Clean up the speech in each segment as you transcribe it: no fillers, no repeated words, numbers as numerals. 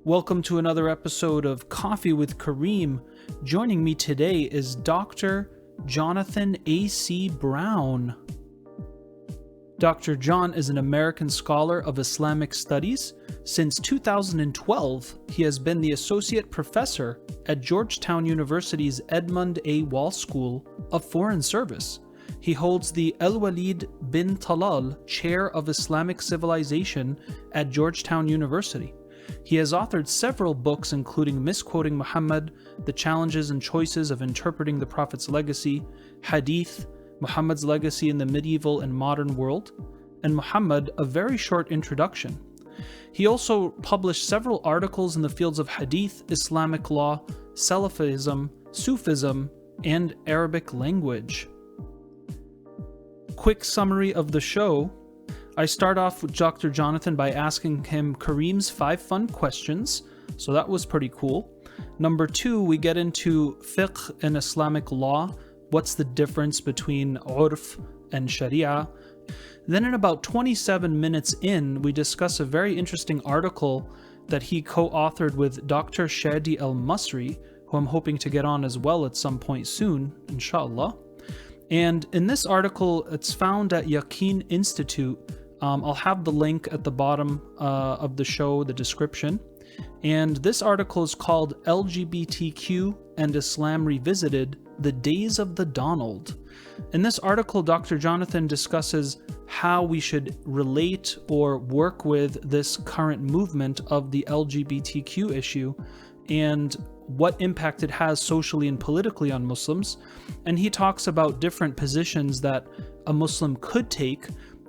Welcome to another episode of Coffee with Karim. Joining me today is Dr. Jonathan A.C. Brown. Dr. John is an American scholar of Islamic studies. Since 2012, he has been the associate professor at Georgetown University's Edmund A. Wall School of Foreign Service. He holds the El-Walid bin Talal Chair of Islamic Civilization at Georgetown University. He has authored several books including Misquoting Muhammad, The Challenges and Choices of Interpreting the Prophet's Legacy, Hadith, Muhammad's Legacy in the Medieval and Modern World, and Muhammad, A Very Short Introduction. He also published several articles in the fields of Hadith, Islamic law, Salafism, Sufism, and Arabic language. Quick summary of the show. I start off with Dr. Jonathan by asking him Karim's 5 fun questions, so that was pretty cool. Number 2, we get into fiqh and Islamic law. What's the difference between urf and Sharia? Then in about 27 minutes in, we discuss a very interesting article that he co-authored with Dr. Shadi Al-Masri, who I'm hoping to get on as well at some point soon, inshallah. And in this article, it's found at Yaqeen Institute. I'll have the link at the bottom of the show, the description. And this article is called LGBTQ and Islam Revisited, The Days of the Donald. In this article, Dr. Jonathan discusses how we should relate or work with this current movement of the LGBTQ issue and what impact it has socially and politically on Muslims. And he talks about different positions that a Muslim could take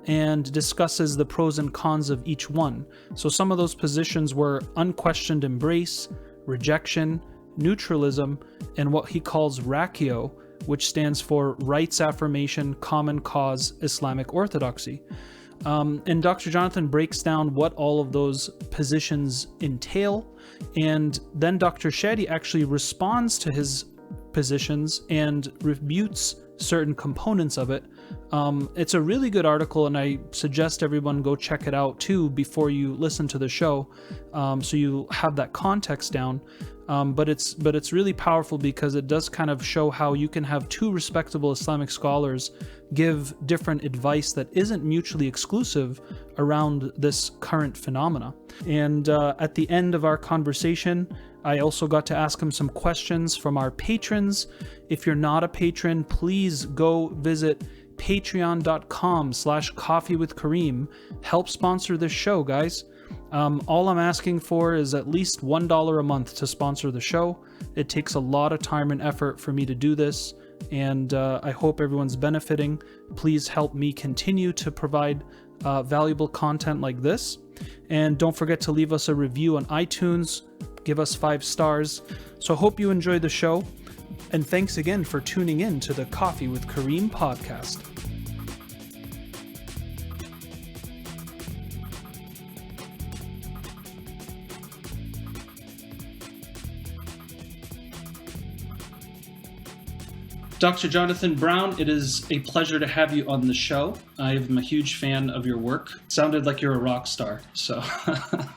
and discusses the pros and cons of each one. So some of those positions were unquestioned embrace, rejection, neutralism, and what he calls Rakio, which stands for Rights Affirmation, Common Cause, Islamic Orthodoxy. And Dr. Jonathan breaks down what all of those positions entail, and then Dr. Shadi actually responds to his positions and refutes certain components of it. It's a really good article, and I suggest everyone go check it out too before you listen to the show, so you have that context down. But it's really powerful because it does kind of show how you can have 2 respectable Islamic scholars give different advice that isn't mutually exclusive around this current phenomena. And at the end of our conversation, I also got to ask him some questions from our patrons. If you're not a patron, please go visit patreon.com/coffeewithkareem. Help sponsor this show, guys. All I'm asking for is at least $1 a month to sponsor the show. It takes a lot of time and effort for me to do this, and I hope everyone's benefiting. Please help me continue to provide valuable content like this. And don't forget to leave us a review on iTunes. Give us 5 stars. So I hope you enjoy the show. And thanks again for tuning in to the Coffee with Karim podcast. Dr. Jonathan Brown, it is a pleasure to have you on the show. I am a huge fan of your work. It sounded like you're a rock star, so.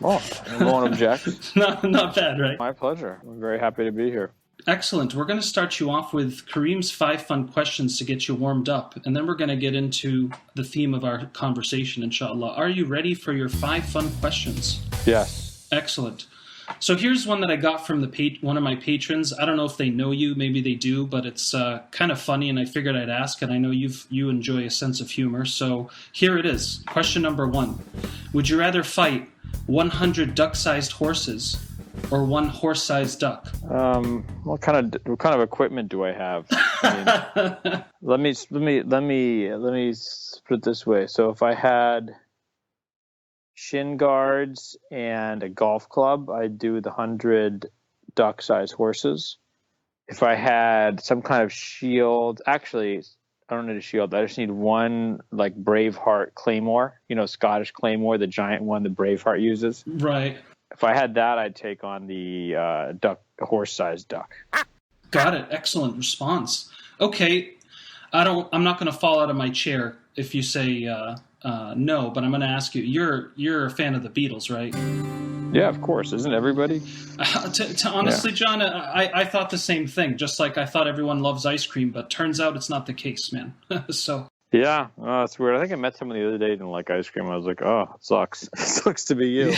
Oh, I won't object. Not bad, right? My pleasure. I'm very happy to be here. Excellent. We're going to start you off with Karim's 5 fun questions to get you warmed up, and then we're going to get into the theme of our conversation, inshallah. Are you ready for your 5 fun questions? Yes. Excellent. So here's one that I got from one of my patrons. I don't know if they know you, maybe they do, but it's kind of funny, and I figured I'd ask, and I know you enjoy a sense of humor. So here it is. Question number 1. Would you rather fight 100 duck-sized horses or 1 horse-sized duck? What kind of equipment do I have? I mean, let me put it this way. So if I had shin guards and a golf club, I'd do the 100 duck-sized horses. If I had some kind of shield, actually, I don't need a shield. I just need one like Braveheart claymore, Scottish claymore, the giant one that Braveheart uses. Right. If I had that, I'd take on the horse-sized duck. Got it. Excellent response. Okay, I'm not going to fall out of my chair if you say no, but I'm going to ask you. You're a fan of the Beatles, right? Yeah, of course. Isn't everybody? Honestly, John, I thought the same thing. Just like I thought everyone loves ice cream, but turns out it's not the case, man. So. Yeah, that's weird. I think I met someone the other day who didn't like ice cream. I was like, oh, it sucks. It sucks to be you.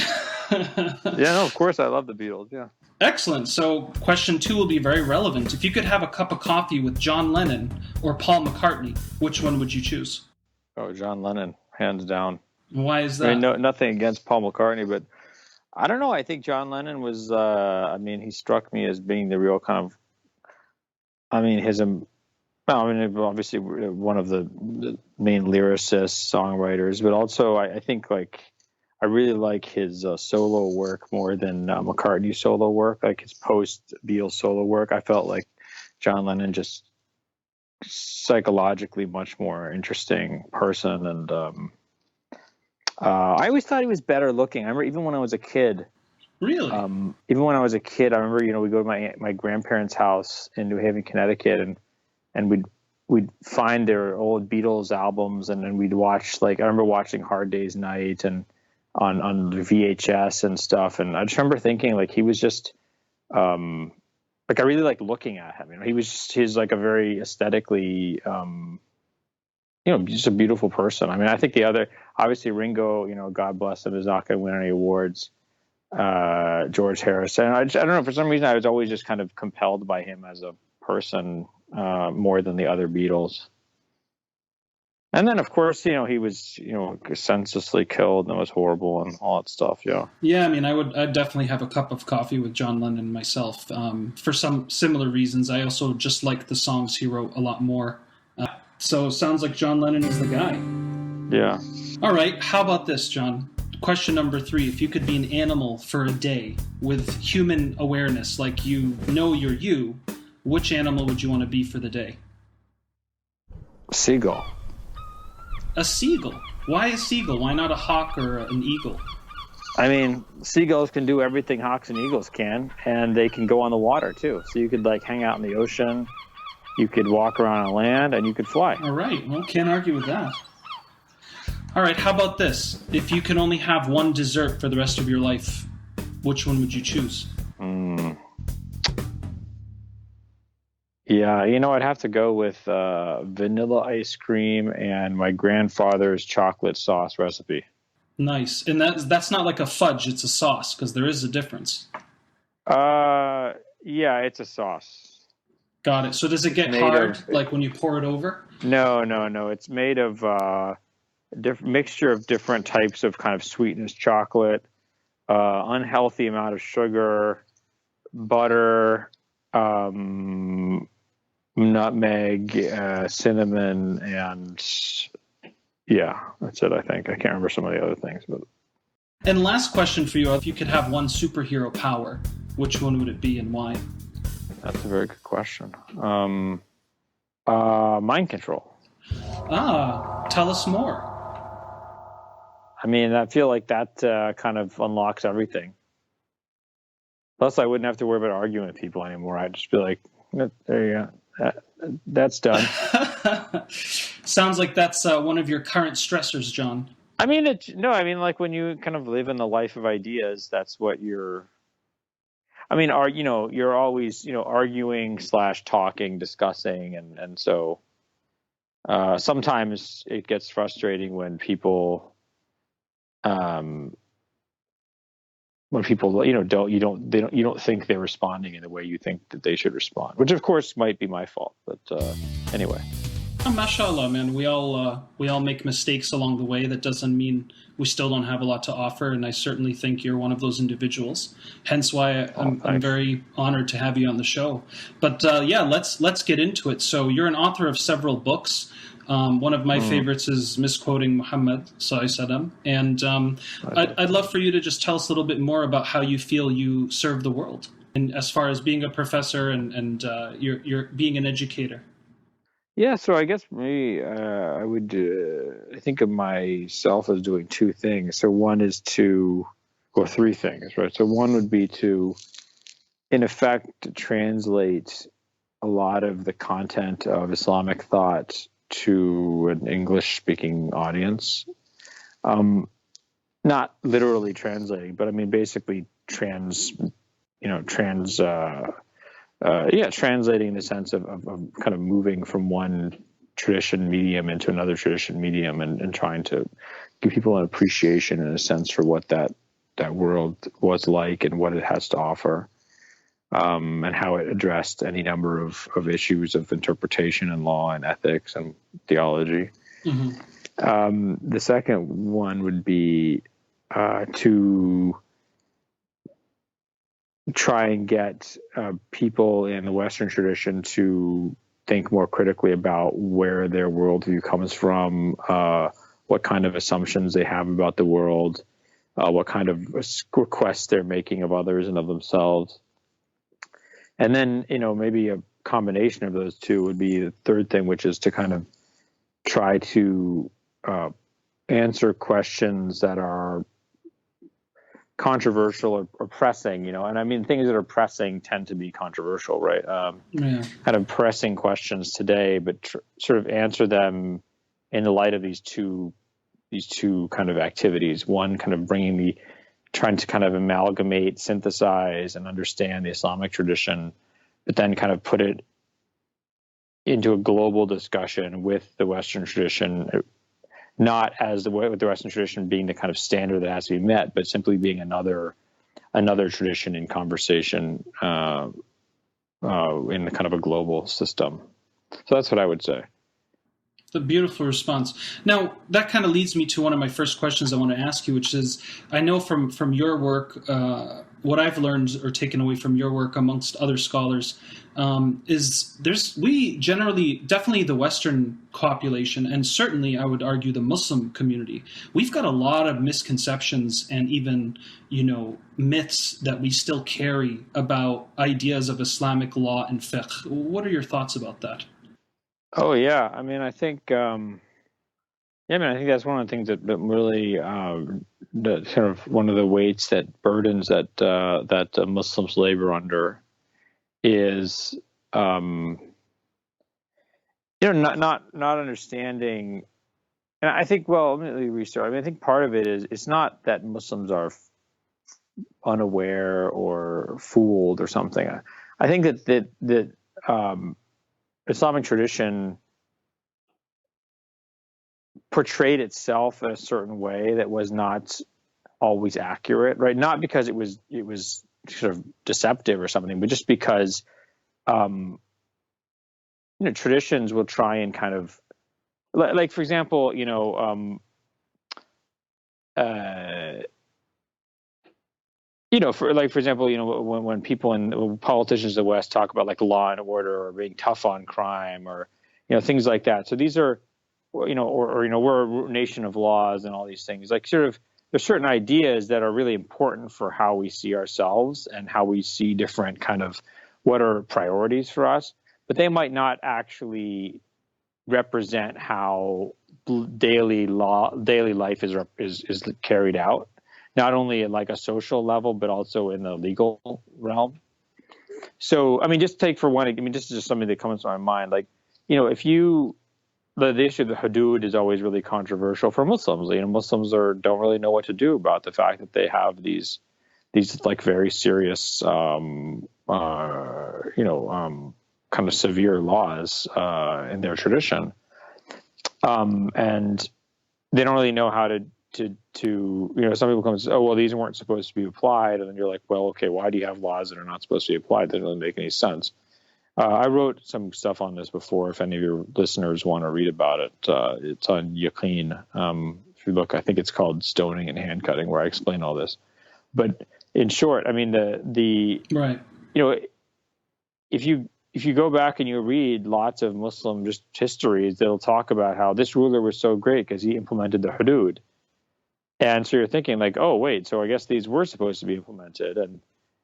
Yeah, no, of course I love the Beatles, yeah. Excellent. So question 2 will be very relevant. If you could have a cup of coffee with John Lennon or Paul McCartney, which one would you choose? Oh, John Lennon, hands down. Why is that? I mean, nothing against Paul McCartney, but I don't know. I think John Lennon was, he struck me as being the real kind of, obviously one of the main lyricists, songwriters, but also I think like I really like his solo work more than McCartney's solo work, like his post-Beatles solo work. I felt like John Lennon just psychologically much more interesting person, and I always thought he was better looking. I remember even when I was a kid. Really? Even when I was a kid, I remember we go to my grandparents' house in New Haven, Connecticut, and we'd find their old Beatles albums, and then we'd watch, like, I remember watching Hard Day's Night and on VHS and stuff, and I just remember thinking like he was just like I really liked looking at him. He's like a very aesthetically just a beautiful person. I mean, I think the other, obviously Ringo, God bless him, is not going to win any awards. George Harrison, I don't know, for some reason I was always just kind of compelled by him as a person more than the other Beatles. And then, of course, he was, senselessly killed, and it was horrible and all that stuff. Yeah. Yeah, I mean, I'd definitely have a cup of coffee with John Lennon myself. For some similar reasons, I also just like the songs he wrote a lot more. So it sounds like John Lennon is the guy. Yeah. All right. How about this, John? Question number 3. If you could be an animal for a day with human awareness, like you're you, which animal would you want to be for the day? Seagull. A seagull? Why a seagull? Why not a hawk or an eagle? I mean, seagulls can do everything hawks and eagles can, and they can go on the water too. So you could like hang out in the ocean, you could walk around on land, and you could fly. All right. Well, can't argue with that. All right. How about this? If you can only have one dessert for the rest of your life, which one would you choose? Yeah, I'd have to go with vanilla ice cream and my grandfather's chocolate sauce recipe. Nice. And that's not like a fudge, it's a sauce, because there is a difference. Yeah, it's a sauce. Got it. So does it get hard, like when you pour it over? No. It's made of a mixture of different types of kind of sweetness chocolate, unhealthy amount of sugar, butter, nutmeg, cinnamon, and yeah, that's it. I think I can't remember some of the other things. But and last question for you: if you could have one superhero power, which one would it be and why? That's a very good question. Mind control. Tell us more. I mean, I feel like that kind of unlocks everything. Plus, I wouldn't have to worry about arguing with people anymore. I'd just be like, there you go. That's done. Sounds like that's one of your current stressors, John. I mean, like when you kind of live in the life of ideas, that's what you're. I mean, you're always, arguing / talking, discussing, and so sometimes it gets frustrating when people. When people, you don't think they're responding in the way you think that they should respond, which of course might be my fault. But anyway. Mashallah, man. We all make mistakes along the way. That doesn't mean we still don't have a lot to offer, and I certainly think you're one of those individuals. Hence why I'm very honored to have you on the show. But let's get into it. So you're an author of several books. One of my favorites is Misquoting Muhammad Sallallahu Alaihi Wasallam. And I'd love for you to just tell us a little bit more about how you feel you serve the world, and as far as being a professor and you're being an educator. Yeah, so I guess me, I would I think of myself as doing two things. So one is three things, right? So one would be to, in effect, translate a lot of the content of Islamic thought to an English-speaking audience. not literally translating, but I mean basically translating in the sense of kind of moving from one tradition medium into another tradition medium, and trying to give people an appreciation and a sense for what that world was like and what it has to offer, and how it addressed any number of issues of interpretation and law and ethics and theology. The second one would be to try and get people in the Western tradition to think more critically about where their worldview comes from, what kind of assumptions they have about the world, what kind of requests they're making of others and of themselves. And then, maybe a combination of those two would be the third thing, which is to kind of try to answer questions that are controversial or pressing, and I mean, things that are pressing tend to be controversial, right? Kind of pressing questions today, but sort of answer them in the light of these two kind of activities. One, kind of trying to kind of amalgamate, synthesize, and understand the Islamic tradition, but then kind of put it into a global discussion with the Western tradition, not as with the Western tradition being the kind of standard that has to be met, but simply being another tradition in conversation in the kind of a global system. So that's what I would say. A beautiful response. Now, that kind of leads me to one of my first questions I want to ask you, which is, I know from your work, what I've learned or taken away from your work amongst other scholars is we generally, definitely the Western population, and certainly I would argue the Muslim community, we've got a lot of misconceptions and even, myths that we still carry about ideas of Islamic law and fiqh. What are your thoughts about that? Oh yeah, I mean, I think I think that's one of the things that really that sort of one of the weights that burdens that Muslims labor under is not understanding. And I think, well, let me restart. I mean, I think part of it is it's not that Muslims are unaware or fooled or something. I think that Islamic tradition portrayed itself in a certain way that was not always accurate, right? Not because it was sort of deceptive or something, but just because traditions will try and kind of like for example, for example, when people when politicians in the West talk about like law and order or being tough on crime or things like that. So these are we're a nation of laws and all these things. Like sort of there's certain ideas that are really important for how we see ourselves and how we see different kind of what are priorities for us, but they might not actually represent how daily life is carried out. Not only at like a social level, but also in the legal realm. So, I mean, just take for one, I mean, this is just something that comes to my mind. Like, the issue of the hudud is always really controversial for Muslims. Muslims don't really know what to do about the fact that they have these like very serious, kind of severe laws in their tradition, and they don't really know how to some people come and say, oh, well, these weren't supposed to be applied. And then you're like, well, okay, why do you have laws that are not supposed to be applied? That doesn't really make any sense. I wrote some stuff on this before. If any of your listeners want to read about it, it's on Yaqeen. If you look, I think it's called Stoning and Hand Cutting, where I explain all this. But in short, I mean, the right. If you go back and you read lots of Muslim just histories, they'll talk about how this ruler was so great because he implemented the hudud. And so you're thinking like, oh, wait, so I guess these were supposed to be implemented. And,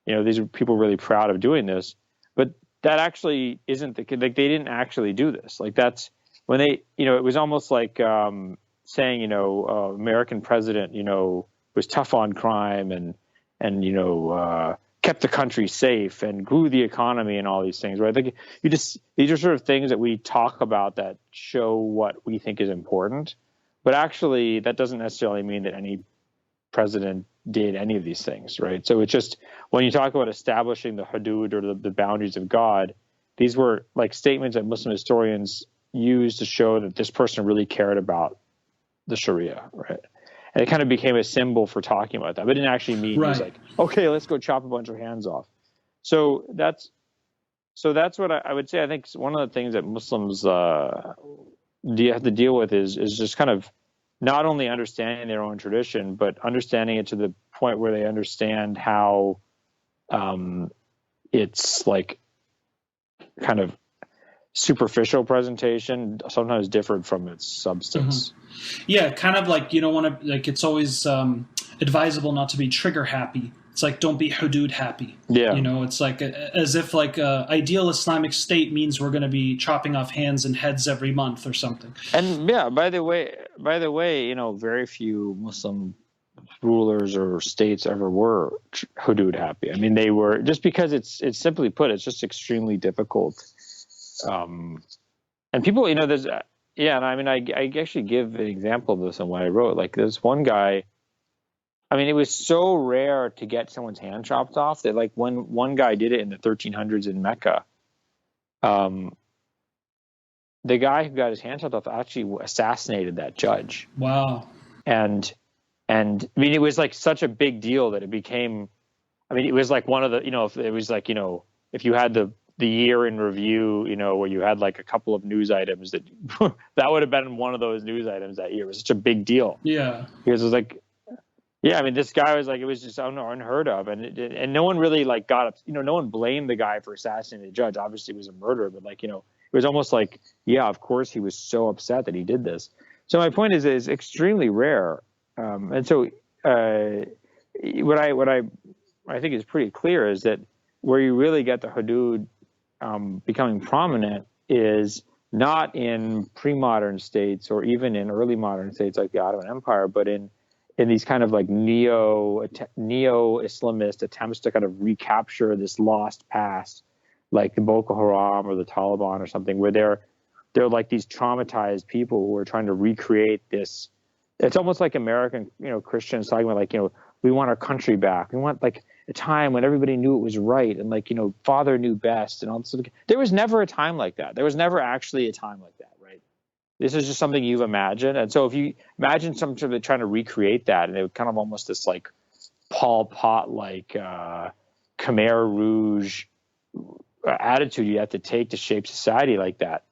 these are people really proud of doing this. But that actually isn't like they didn't actually do this. Like that's when they, it was almost like saying, American president, was tough on crime and kept the country safe and grew the economy and all these things, right? Like these are sort of things that we talk about that show what we think is important. But actually, that doesn't necessarily mean that any president did any of these things, right? So it's just, when you talk about establishing the hudud or the boundaries of God, these were like statements that Muslim historians used to show that this person really cared about the Sharia, right? And it kind of became a symbol for talking about that, but it didn't actually mean he's like, okay, let's go chop a bunch of hands off. So that's what I would say. I think one of the things that Muslims have to deal with is just kind of not only understanding their own tradition, but understanding it to the point where they understand how it's like kind of superficial presentation sometimes differed from its substance. Yeah, kind of like you don't want to, like, it's always advisable not to be trigger happy. It's like, don't be hudud happy. Yeah. You know, it's like as if like ideal Islamic state means we're going to be chopping off hands and heads every month or something. And yeah, by the way, you know, very few Muslim rulers or states ever were hudud happy. I mean, they were, just because it's simply put, it's just extremely difficult. And people, you know, and I mean, I actually give an example of this in what I wrote. Like, there's one guy, I mean, it was so rare to get someone's hand chopped off that, like, when one guy did it in the 1300s in Mecca, the guy who got his hand chopped off actually assassinated that judge. Wow. And I mean, it was like such a big deal that it became, I mean, it was like one of the, you know, if it was like, you know, if you had the year in review, you know, where you had like a couple of news items that would have been one of those news items that year. It was such a big deal. Yeah. Because it was like, yeah, I mean, this guy was like, it was just unheard of. And no one really like got up, you know, no one blamed the guy for assassinating the judge. Obviously it was a murder, but like, you know, it was almost like, yeah, of course he was so upset that he did this. So my point is extremely rare. And so what I think is pretty clear is that where you really get the hudud becoming prominent is not in pre-modern states or even in early modern states like the Ottoman Empire, but in these kind of like neo-Islamist attempts to kind of recapture this lost past, like the Boko Haram or the Taliban or something, where they're like these traumatized people who are trying to recreate this. It's almost like American, you know, Christians talking about, like, you know, we want our country back. We want like a time when everybody knew it was right, and like, you know, father knew best, and all this. There was never a time like that. There was never actually a time like that, right? This is just something you've imagined. And so if you imagine some sort of trying to recreate that, and it would kind of almost this like Pol Pot like Khmer Rouge attitude you have to take to shape society like that.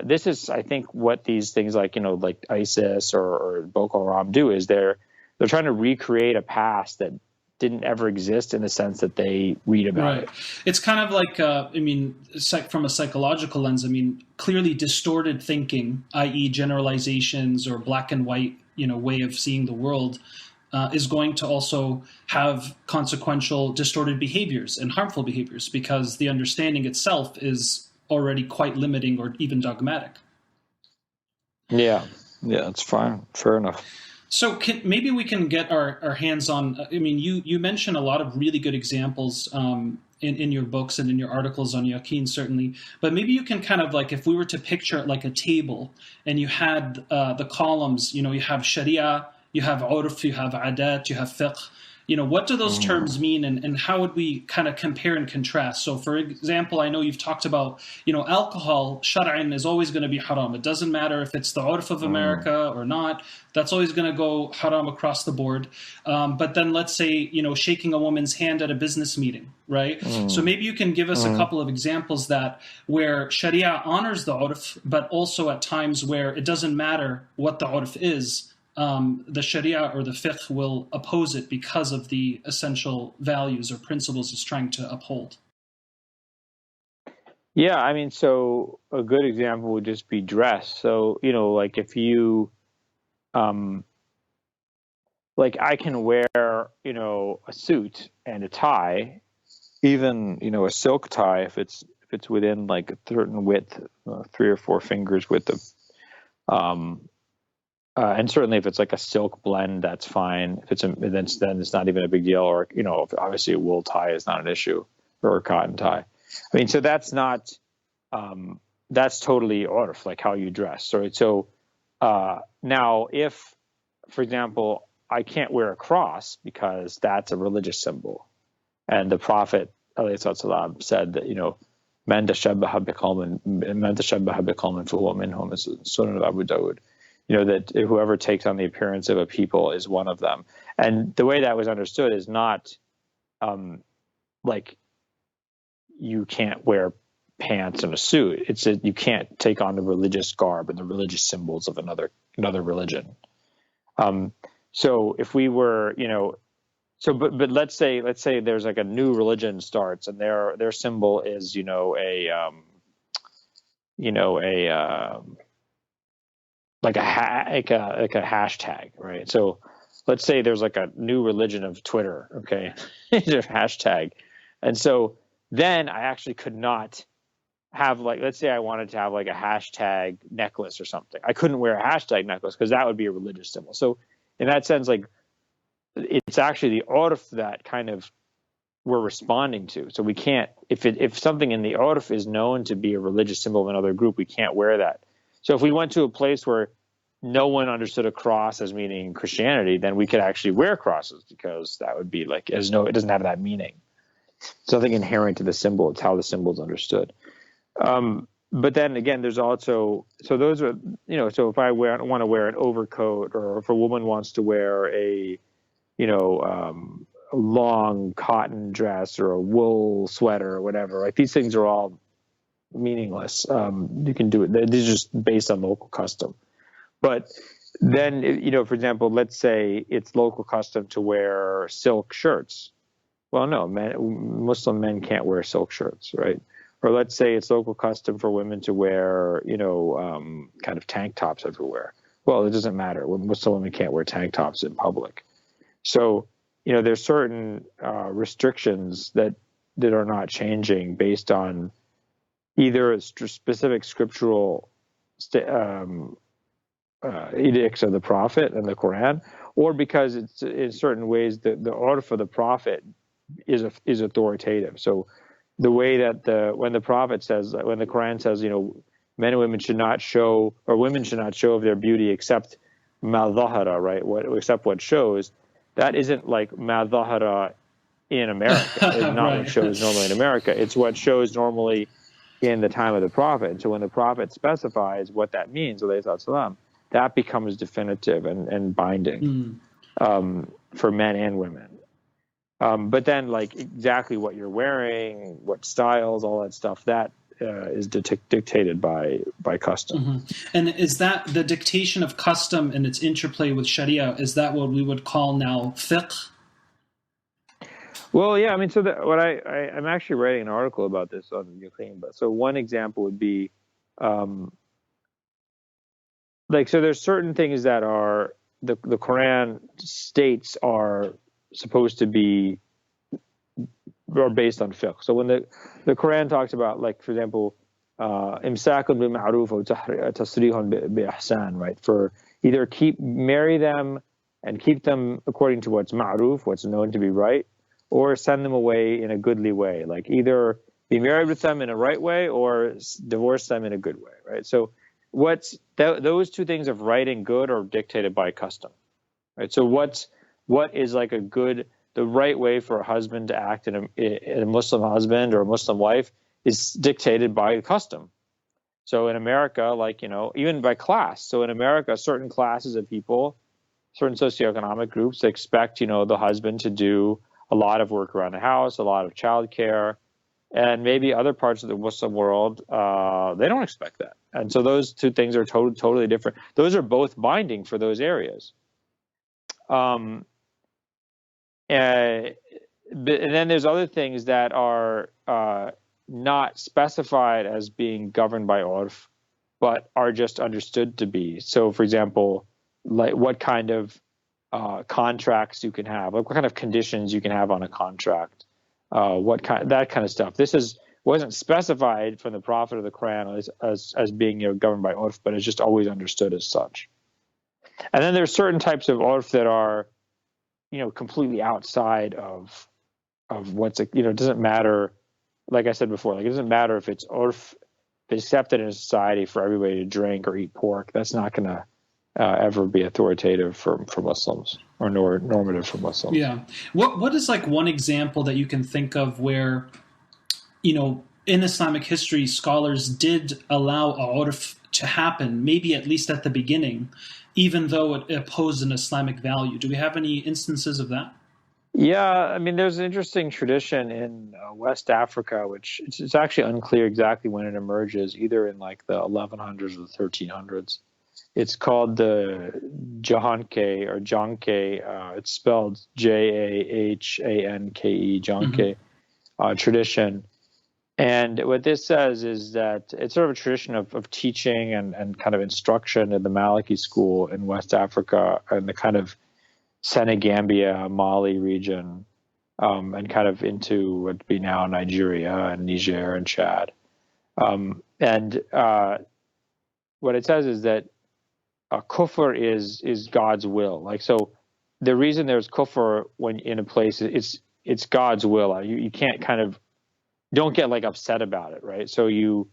This is, I think, what these things like, you know, like ISIS or Boko Haram do, is they're trying to recreate a past that didn't ever exist in the sense that they read about it. It's kind of like, I mean, from a psychological lens, I mean, clearly distorted thinking, i.e. generalizations or black and white, you know, way of seeing the world, is going to also have consequential distorted behaviors and harmful behaviors, because the understanding itself is already quite limiting or even dogmatic. Yeah, that's fine. Fair enough. So maybe we can get our hands on, I mean, you mentioned a lot of really good examples in your books and in your articles on Yaqeen, certainly, but maybe you can kind of like, if we were to picture it like a table and you had the columns, you know, you have Sharia, you have Urf, you have Adat, you have Fiqh. You know, what do those terms mean, and how would we kind of compare and contrast? So, for example, I know you've talked about, you know, alcohol, shar'an, is always going to be haram. It doesn't matter if it's the urf of America or not. That's always going to go haram across the board. But then let's say, you know, shaking a woman's hand at a business meeting, right? So maybe you can give us a couple of examples that where Sharia honors the urf, but also at times where it doesn't matter what the urf is. The Sharia or the fiqh will oppose it because of the essential values or principles it's trying to uphold. Yeah, I mean, so a good example would just be dress. So, you know, like if you, like I can wear, you know, a suit and a tie, even, you know, a silk tie if it's within like a certain width, 3 or 4 fingers width of, and certainly if it's like a silk blend, that's fine. If then it's not even a big deal. Or, you know, obviously a wool tie is not an issue, or a cotton tie. I mean, so that's not, that's totally urf, like how you dress. So now if, for example, I can't wear a cross because that's a religious symbol. And the Prophet ﷺ said that, man tashabbaha biqawmin fahuwa minhum, is Sunan of Abu Dawud. That whoever takes on the appearance of a people is one of them. And the way that was understood is not like you can't wear pants and a suit. It's that you can't take on the religious garb and the religious symbols of another religion. So if we were, but let's say there's like a new religion starts and their symbol is, like a hashtag, right? So let's say there's like a new religion of Twitter, okay? There's a hashtag. And so then I actually could not have, like, let's say I wanted to have like a hashtag necklace or something. I couldn't wear a hashtag necklace because that would be a religious symbol. So in that sense, like, it's actually the urf that kind of we're responding to. So we can't, if something in the urf is known to be a religious symbol of another group, we can't wear that. So if we went to a place where no one understood a cross as meaning Christianity, then we could actually wear crosses because that would be like, it doesn't have that meaning. It's nothing inherent to the symbol. It's how the symbol is understood. But then again, there's also, so those are, so if I want to wear an overcoat, or if a woman wants to wear a long cotton dress or a wool sweater or whatever, like these things are all meaningless. You can do it. They're just based on local custom. But then, for example, let's say it's local custom to wear silk shirts. Well, no, Muslim men can't wear silk shirts, right? Or let's say it's local custom for women to wear, kind of tank tops everywhere. Well, it doesn't matter. Muslim women can't wear tank tops in public. So, there's certain restrictions that are not changing based on either a specific scriptural edicts of the Prophet and the Quran, or because it's in certain ways the order for the Prophet is authoritative. So the way that when the Prophet says, when the Quran says, men and women should not show, or women should not show of their beauty except ma dhahara, right? Except what shows. That isn't like ma dhahara in America. It's not Right. what shows normally in America. It's what shows normally in the time of the Prophet. And so when the Prophet specifies what that means, that becomes definitive and binding for men and women. But then, like, exactly what you're wearing, what styles, all that stuff, that is dictated by custom. Mm-hmm. And is that the dictation of custom and its interplay with Sharia, is that what we would call now fiqh? Well, yeah, I mean, so I'm actually writing an article about this on Yaqeen. But so one example would be, so there's certain things that are the Quran states are supposed to be, or based on fiqh. So when the Quran talks about, like, for example, imsakun bil ma'ruf or tasrihun bi ihsan, right? For either marry them and keep them according to what's ma'ruf, what's known to be right, or send them away in a goodly way. Like, either be married with them in a right way or divorce them in a good way, right? So those two things of right and good are dictated by custom, right? So what is like the right way for a husband to act in a Muslim husband or a Muslim wife is dictated by custom. So in America, like, even by class. So in America, certain classes of people, certain socioeconomic groups expect, the husband to do a lot of work around the house, a lot of childcare, and maybe other parts of the Muslim world, they don't expect that. And so those two things are totally different. Those are both binding for those areas. And then there's other things that are not specified as being governed by urf, but are just understood to be. So, for example, like what kind of contracts you can have, like what kind of conditions you can have on a contract, that kind of stuff. This wasn't specified from the Prophet of the Quran as being governed by urf, but it's just always understood as such. And then there's certain types of urf that are completely outside of what's, it doesn't matter. Like I said before, like, it doesn't matter if it's urf accepted in a society for everybody to drink or eat pork. That's not going to ever be authoritative for Muslims or normative for Muslims. Yeah. What is like one example that you can think of where, in Islamic history, scholars did allow urf to happen, maybe at least at the beginning, even though it opposed an Islamic value? Do we have any instances of that? Yeah, I mean, there's an interesting tradition in West Africa, which it's actually unclear exactly when it emerges, either in like the 1100s or the 1300s. It's called the Jahanke or Janke. It's spelled Jahanke, Janke tradition. And what this says is that it's sort of a tradition of teaching and kind of instruction in the Maliki school in West Africa and the kind of Senegambia, Mali region, and kind of into what would be now Nigeria and Niger and Chad. And what it says is that kufr is God's will. Like, so the reason there's kufr when in a place, it's God's will. You can't kind of, don't get like upset about it, right? So you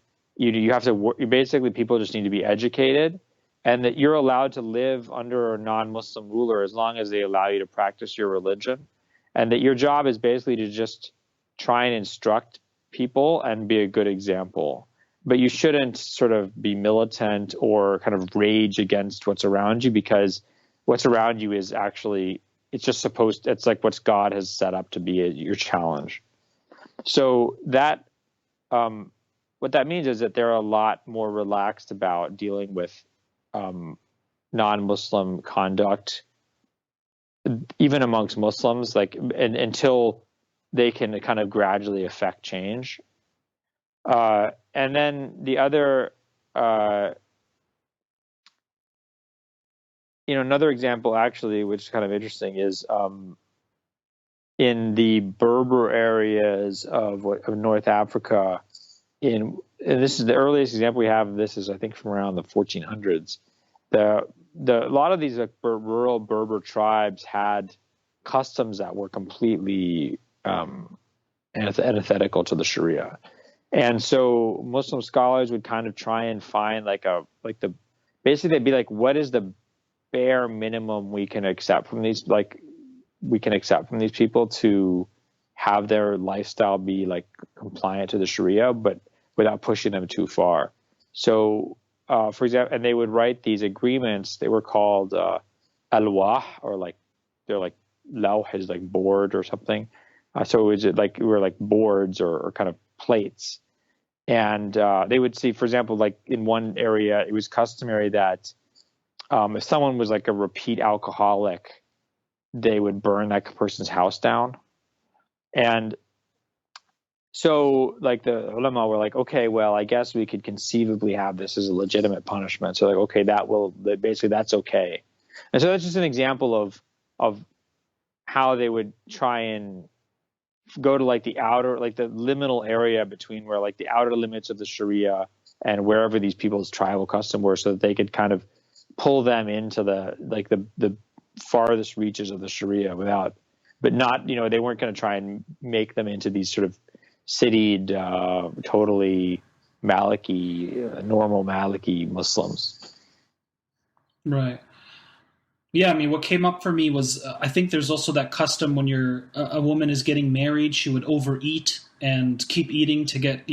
have to, basically people just need to be educated, and that you're allowed to live under a non-Muslim ruler as long as they allow you to practice your religion, and that your job is basically to just try and instruct people and be a good example. But you shouldn't sort of be militant or kind of rage against what's around you, because what's around you is actually, it's like what God has set up to be your challenge. So that, what that means is that they're a lot more relaxed about dealing with non-Muslim conduct, even amongst Muslims, like until they can kind of gradually affect change. And then the other, another example actually, which is kind of interesting, is in the Berber areas of North Africa. And this is the earliest example we have of this is, I think, from around the 1400s. A lot of these rural Berber tribes had customs that were completely antithetical to the Sharia, and so Muslim scholars would kind of try and find basically they'd be like, what is the bare minimum we can accept from these people to have their lifestyle be like compliant to the Sharia, but without pushing them too far. So, for example, and they would write these agreements. They were called alwah, or they're like lauh is like board or something. So it was like we were like boards or kind of plates. And they would see, for example, like in one area, it was customary that if someone was like a repeat alcoholic, they would burn that person's house down. And so like the ulama were like, okay, well, I guess we could conceivably have this as a legitimate punishment. So like, okay, basically that's okay. And so that's just an example of how they would try and go to like the outer, like the liminal area between where like the outer limits of the Sharia and wherever these people's tribal custom were, so that they could kind of pull them into the farthest reaches of the Sharia but not, they weren't going to try and make them into these sort of citied, totally Maliki, normal Maliki Muslims. Right. Yeah, I mean, what came up for me was I think there's also that custom when a woman is getting married, she would overeat and keep eating to get,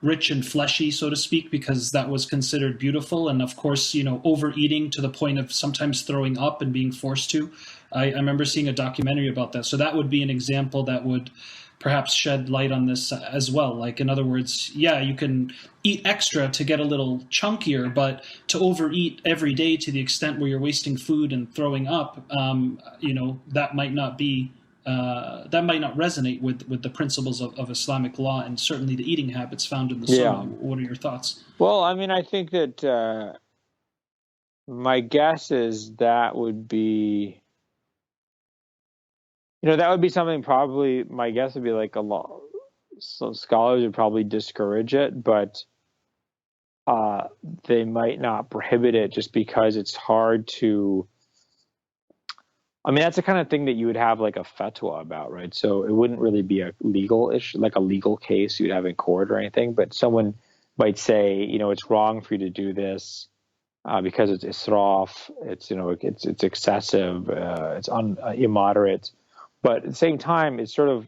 rich and fleshy, so to speak, because that was considered beautiful. And of course, overeating to the point of sometimes throwing up and being forced to. I remember seeing a documentary about that. So that would be an example that would perhaps shed light on this as well. Like, in other words, yeah, you can eat extra to get a little chunkier, but to overeat every day to the extent where you're wasting food and throwing up, that might not be that might not resonate with the principles of Islamic law and certainly the eating habits found in the Sunnah. Yeah. What are your thoughts? Well, I mean, I think that my guess is that would be, that would be something probably, my guess would be like so scholars would probably discourage it, but they might not prohibit it just because it's hard to, I mean, that's the kind of thing that you would have like a fatwa about, right? So it wouldn't really be a legal issue, like a legal case you'd have in court or anything, but someone might say, it's wrong for you to do this. because it's israf, it's it's excessive, it's immoderate, but at the same time, it's sort of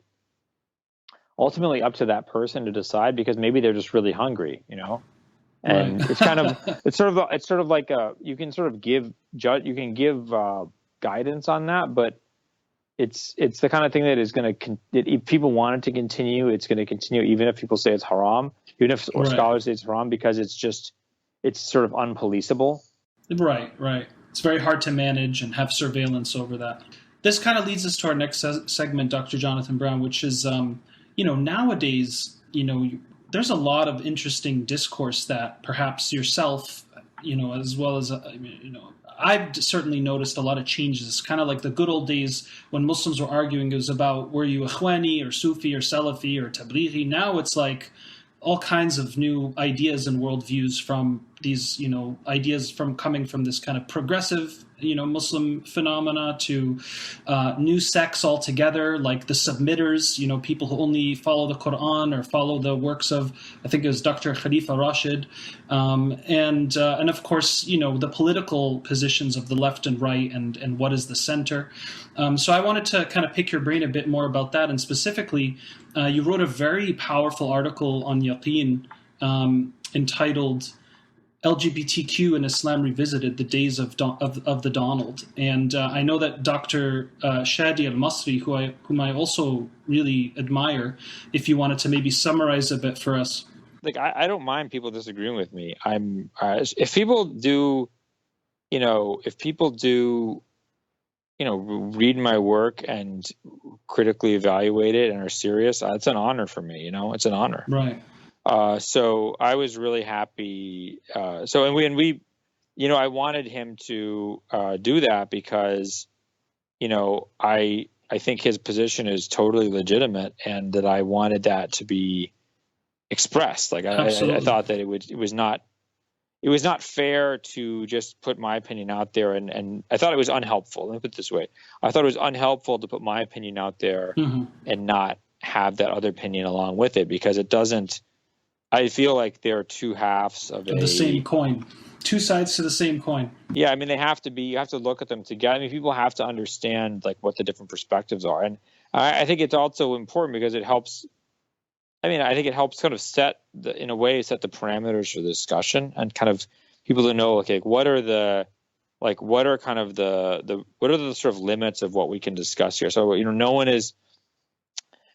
ultimately up to that person to decide, because maybe they're just really hungry, and Right. it's kind of it's sort of like you can sort of give guidance on that, but it's the kind of thing that is going to, if people want it to continue, it's going to continue, even if people say it's haram, even if Right. scholars say it's haram, because it's sort of unpoliceable. Right. It's very hard to manage and have surveillance over that. This kind of leads us to our next segment, Dr. Jonathan Brown, which is, nowadays, there's a lot of interesting discourse that perhaps yourself, as well as, I've certainly noticed a lot of changes. It's kind of like the good old days when Muslims were arguing. It was about, were you Ikhwani or Sufi or Salafi or Tablighi? Now it's like all kinds of new ideas and worldviews from these, ideas from coming from this kind of progressive, Muslim phenomena to new sects altogether, like the submitters, people who only follow the Quran or follow the works of, I think it was Dr. Khalifa Rashid, and of course, the political positions of the left and right, and what is the center. So I wanted to kind of pick your brain a bit more about that, and specifically, you wrote a very powerful article on Yaqeen entitled LGBTQ in Islam Revisited: The Days of the Donald. And I know that Dr. Shadi al-Masri, whom I also really admire, if you wanted to maybe summarize a bit for us. Like, I don't mind people disagreeing with me. If people do, read my work and critically evaluate it and are serious, it's an honor for me. It's an honor. Right. So I was really happy. I wanted him to do that because, I think his position is totally legitimate, and that I wanted that to be expressed. Like I thought that it was not fair to just put my opinion out there, and I thought it was unhelpful. Let me put it this way: I thought it was unhelpful to put my opinion out there and not have that other opinion along with it, because it doesn't. I feel like there are two halves of the same coin, two sides to the same coin. Yeah, I mean, they have to be. You have to look at them together. I mean, people have to understand like what the different perspectives are, and I think it's also important because it helps. I mean, I think it helps kind of set the parameters for the discussion, and kind of people to know, okay, what are the sort of limits of what we can discuss here. So, no one is,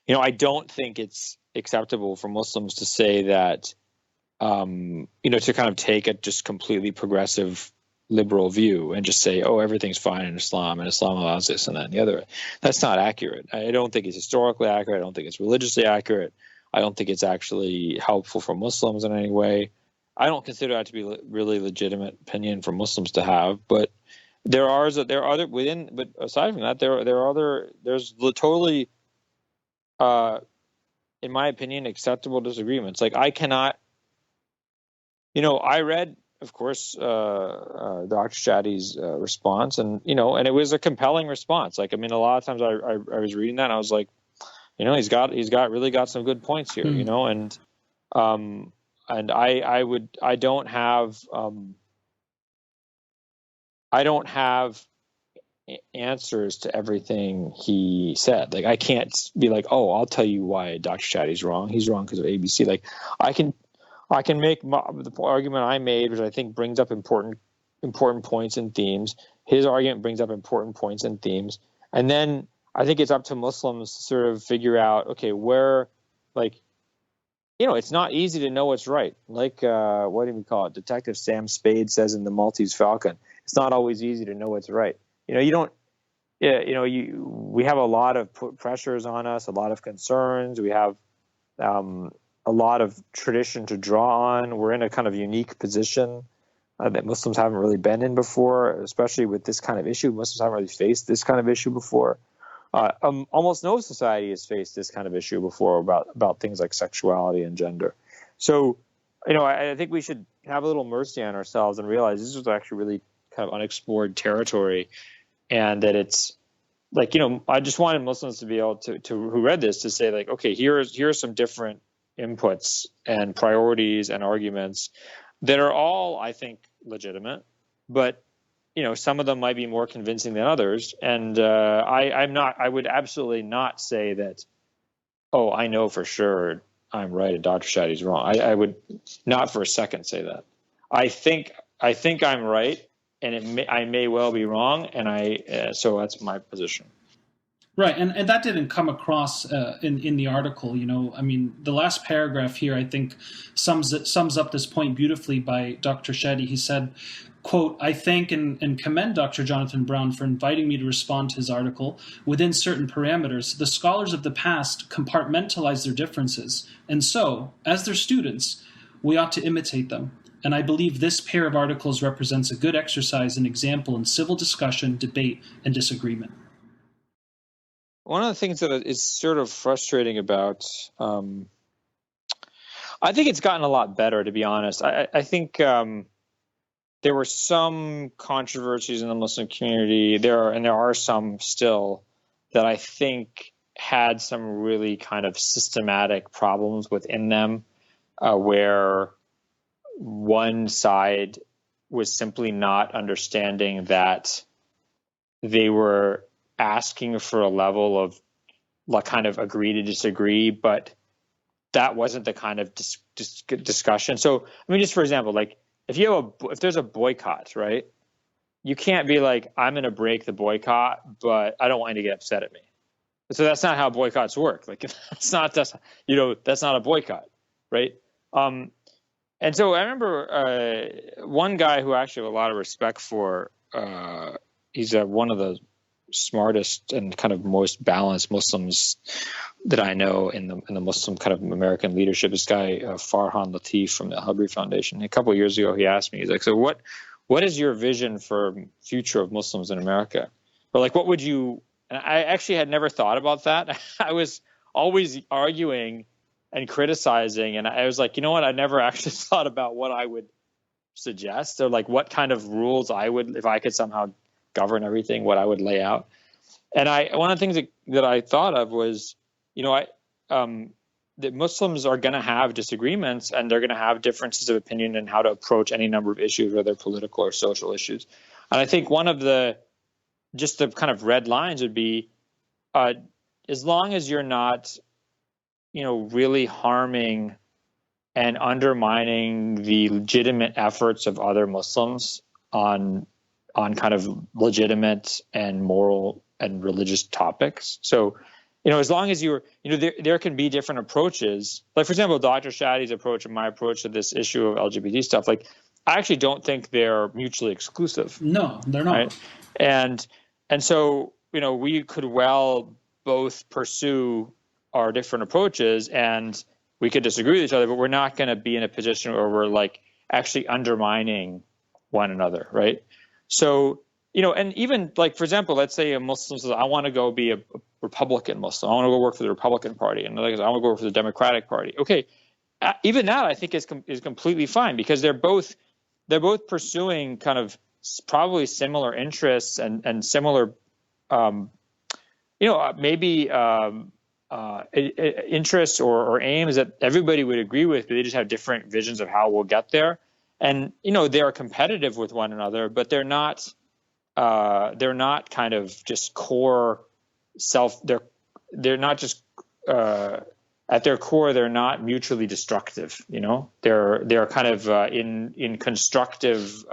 I don't think it's acceptable for Muslims to say that, to kind of take a just completely progressive liberal view and just say, oh, everything's fine in Islam and Islam allows this and that and the other. That's not accurate. I don't think it's historically accurate. I don't think it's religiously accurate. I don't think it's actually helpful for Muslims in any way. I don't consider that to be really legitimate opinion for Muslims to have. But there are other within. But aside from that, there's totally, in my opinion, acceptable disagreements. Like I cannot, I read, of course, Dr. Shadi's response, and and it was a compelling response. Like, I mean, a lot of times I was reading that and I was like, he's really got some good points here, and I don't have answers to everything he said. Like, I can't be like, oh, I'll tell you why Dr. Shadi's wrong. He's wrong because of ABC. Like, I can make the argument I made, which I think brings up important points and themes. His argument brings up important points and themes, and then I think it's up to Muslims to sort of figure out, okay, where, like, it's not easy to know what's right. Like, what do we call it? Detective Sam Spade says in The Maltese Falcon, it's not always easy to know what's right. We have a lot of pressures on us, a lot of concerns. We have a lot of tradition to draw on. We're in a kind of unique position that Muslims haven't really been in before, especially with this kind of issue. Muslims haven't really faced this kind of issue before. Almost no society has faced this kind of issue before about things like sexuality and gender. So, I think we should have a little mercy on ourselves and realize this is actually really kind of unexplored territory, and that it's like, I just wanted Muslims to be able to who read this to say, like, okay, here are some different inputs and priorities and arguments that are all, I think, legitimate. but some of them might be more convincing than others. And I would absolutely not say that, oh, I know for sure I'm right and Dr. Shadi's wrong. I would not for a second say that. I think I'm right, and I may well be wrong, and so that's my position. Right, and that didn't come across in the article. I mean, the last paragraph here, I think, sums up this point beautifully by Dr. Shadi. He said, quote, "I thank and commend Dr. Jonathan Brown for inviting me to respond to his article. Within certain parameters, the scholars of the past compartmentalize their differences, and so, as their students, we ought to imitate them. And I believe this pair of articles represents a good exercise and example in civil discussion, debate, and disagreement." One of the things that is sort of frustrating about, I think it's gotten a lot better, to be honest. I think there were some controversies in the Muslim community, there are some still, that I think had some really kind of systematic problems within them, where one side was simply not understanding that they were asking for a level of like kind of agree to disagree, but that wasn't the kind of discussion. So, I mean, just for example, like if there's a boycott, right? You can't be like, I'm going to break the boycott, but I don't want you to get upset at me. So that's not how boycotts work. Like that's not a boycott, right? And so I remember one guy who I actually have a lot of respect for. He's one of the smartest and kind of most balanced Muslims that I know in the Muslim kind of American leadership. This guy Farhan Latif from the Al-Habri Foundation. A couple of years ago, he asked me, he's like, "So what is your vision for future of Muslims in America?" Or like, what would you? And I actually had never thought about that. I was always arguing and criticizing, and I was like, you know what? I never actually thought about what I would suggest, or like what kind of rules I would, if I could somehow govern everything, what I would lay out. And one of the things that I thought of was, that Muslims are going to have disagreements, and they're going to have differences of opinion in how to approach any number of issues, whether political or social issues. And I think one of the kind of red lines would be, as long as you're not, really harming and undermining the legitimate efforts of other Muslims on kind of legitimate and moral and religious topics. So, as long as there can be different approaches. Like, for example, Dr. Shadi's approach and my approach to this issue of LGBT stuff, like, I actually don't think they're mutually exclusive. No, they're not. Right? And so, we could well both pursue our different approaches, and we could disagree with each other, but we're not going to be in a position where we're like actually undermining one another, right? So, and even like, for example, let's say a Muslim says, I want to go be a Republican Muslim. I want to go work for the Republican Party. And another says, I want to go work for the Democratic Party. Okay. Even that I think is completely fine, because they're both pursuing kind of probably similar interests and similar, maybe interests or aims that everybody would agree with, but they just have different visions of how we'll get there. And, they are competitive with one another, but they're not kind of just core they're not just, at their core, they're not mutually destructive. They're kind of in constructive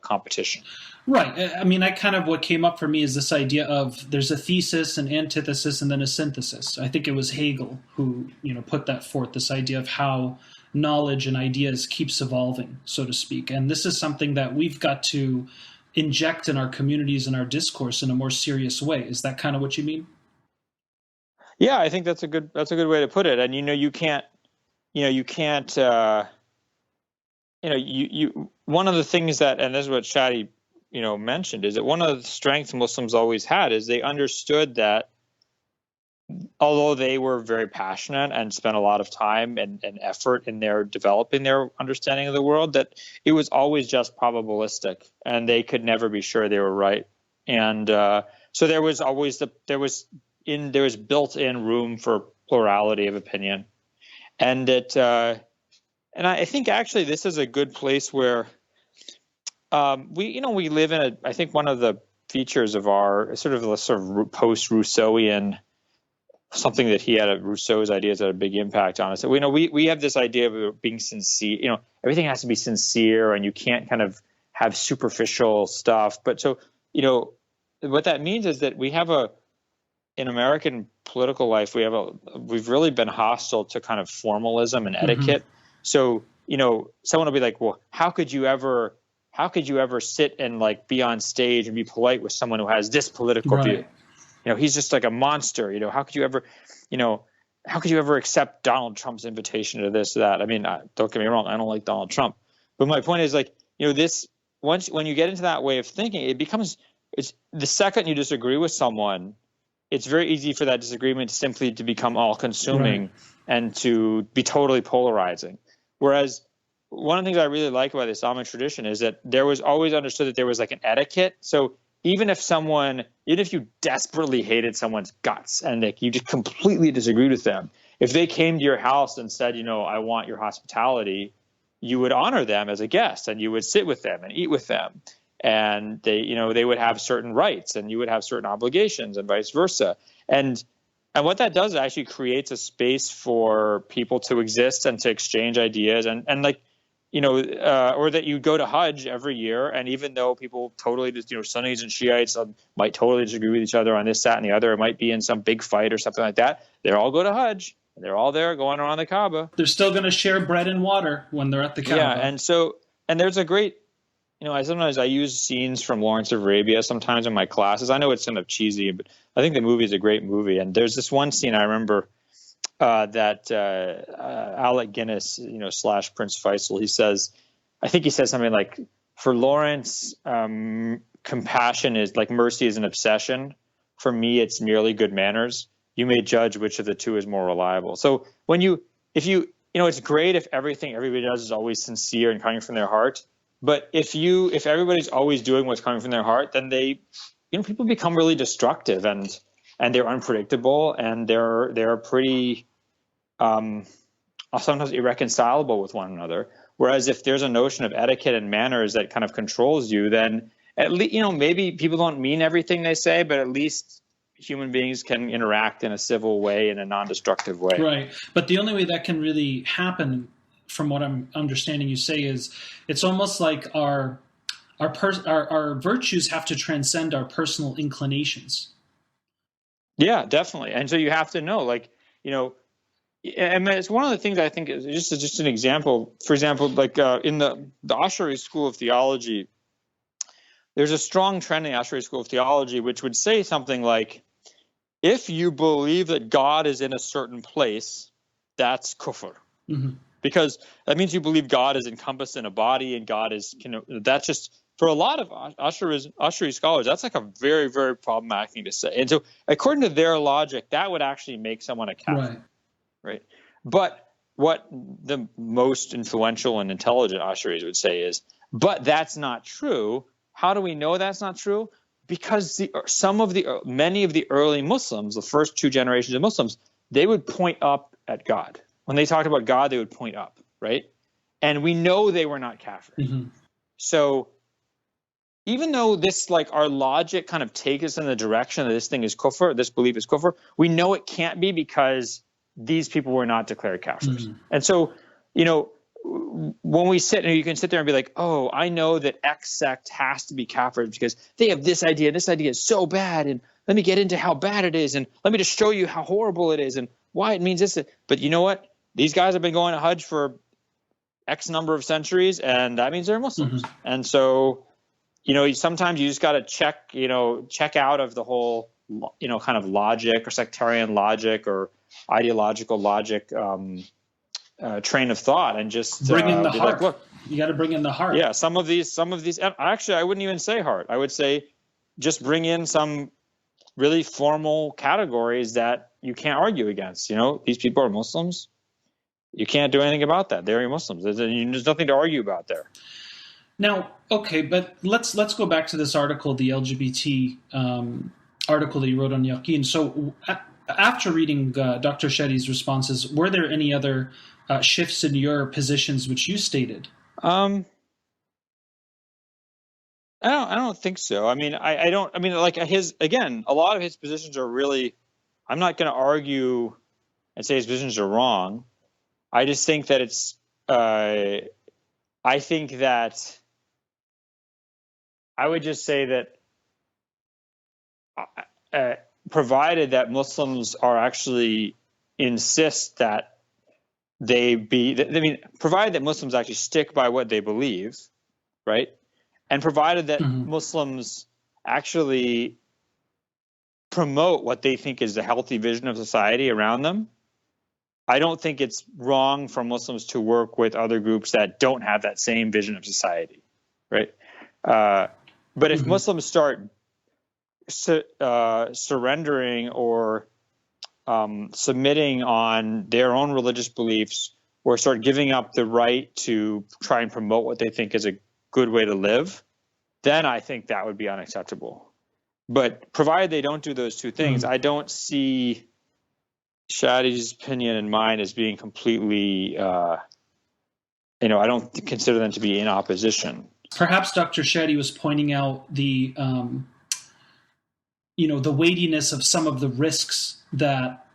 competition. Right. I mean, what came up for me is this idea of there's a thesis, an antithesis, and then a synthesis. I think it was Hegel who, put that forth, this idea of how knowledge and ideas keeps evolving, so to speak. And this is something that we've got to inject in our communities and our discourse in a more serious way. Is that kind of what you mean? Yeah, I think that's a good way to put it. And you can't one of the things that, and this is what Shadi mentioned, is that one of the strengths Muslims always had is they understood that although they were very passionate and spent a lot of time and effort in their developing their understanding of the world, that it was always just probabilistic, and they could never be sure they were right. And so there was always there was built-in room for plurality of opinion, and I think actually this is a good place where we live in I think one of the features of our sort of post-Rousseauian, something that Rousseau's ideas had a big impact on us. So, we have this idea of being sincere. Everything has to be sincere, and you can't kind of have superficial stuff. But so, what that means is that we have in American political life, we've really been hostile to kind of formalism and etiquette. So, someone will be like, well, how could you ever sit and like be on stage and be polite with someone who has this political view? He's just like a monster. How could you ever accept Donald Trump's invitation to this or that? I mean, don't get me wrong, I don't like Donald Trump. But my point is, like, when you get into that way of thinking, it's the second you disagree with someone, it's very easy for that disagreement simply to become all-consuming and to be totally polarizing. Whereas one of the things I really like about the Islamic tradition is that there was always understood that there was like an etiquette. So even if you desperately hated someone's guts and like you just completely disagreed with them, if they came to your house and said, I want your hospitality, you would honor them as a guest and you would sit with them and eat with them. And they would have certain rights and you would have certain obligations and vice versa. And what that does is actually creates a space for people to exist and to exchange ideas or that you go to Hajj every year. And even though people totally, Sunnis and Shiites might totally disagree with each other on this, that, and the other, it might be in some big fight or something like that. They all go to Hajj. And they're all there going around the Kaaba. They're still going to share bread and water when they're at the Kaaba. Yeah, and there's a great, sometimes I use scenes from Lawrence of Arabia sometimes in my classes. I know it's kind of cheesy, but I think the movie is a great movie. And there's this one scene I remember that Alec Guinness, / Prince Faisal, I think he says something like, for Lawrence, compassion is like mercy is an obsession. For me, it's merely good manners. You may judge which of the two is more reliable. So it's great if everything everybody does is always sincere and coming from their heart. But if everybody's always doing what's coming from their heart, then people become really destructive and they're unpredictable and they're pretty sometimes irreconcilable with one another. Whereas if there's a notion of etiquette and manners that kind of controls you, then at least maybe people don't mean everything they say, but at least human beings can interact in a civil way, in a non-destructive way. Right. But the only way that can really happen, from what I'm understanding you say, is it's almost like our virtues have to transcend our personal inclinations. Yeah, definitely. And so you have to know, and it's one of the things I think is just an example. For example, like in the Ash'ari school of theology, there's a strong trend in the Ash'ari school of theology which would say something like, if you believe that God is in a certain place, that's kufr. Mm-hmm. Because that means you believe God is encompassed in a body and God is, that's just, for a lot of Ash'ari scholars, that's like a very, very problematic thing to say. And so according to their logic, that would actually make someone a kafir. Right? But what the most influential and intelligent Ash'aris would say is, but that's not true. How do we know that's not true? Because many of the early Muslims, the first two generations of Muslims, they would point up at God. When they talked about God, they would point up, right? And we know they were not kafir. Mm-hmm. So even though this, our logic kind of takes us in the direction that this thing is kufr, this belief is kufr, we know it can't be because these people were not declared kafirs. Mm-hmm. And so, when we you can sit there and be like, oh, I know that X sect has to be kafir because they have this idea. This idea is so bad. And let me get into how bad it is. And let me just show you how horrible it is and why it means this. But you know what? These guys have been going to Hajj for X number of centuries, and that means they're Muslims. Mm-hmm. And so, sometimes you just got to check out of the whole, kind of logic or sectarian logic or ideological logic train of thought and just bring in the heart. Like, look, you got to bring in the heart. Yeah, some of these. Actually, I wouldn't even say heart. I would say just bring in some really formal categories that you can't argue against. These people are Muslims. You can't do anything about that. They're Muslims. There's nothing to argue about there. Now, okay, but let's go back to this article, the LGBT article that you wrote on Yaqeen. So after reading Dr. Shetty's responses, were there any other shifts in your positions which you stated? I don't think so. I mean, I don't. I mean, like a lot of his positions are really. I'm not going to argue and say his positions are wrong. I just think that it's. I think that. I would just say that. Provided that Muslims are actually insist that they be. I mean, provided that Muslims actually stick by what they believe, right? And provided that Muslims actually promote what they think is a healthy vision of society around them, I don't think it's wrong for Muslims to work with other groups that don't have that same vision of society, right? But if Muslims start surrendering or submitting on their own religious beliefs, or start giving up the right to try and promote what they think is a good way to live, then I think that would be unacceptable. But provided they don't do those two things, I don't see Shadi's opinion and mine as being completely, I don't consider them to be in opposition. Perhaps Dr. Shadi was pointing out the weightiness of some of the risks that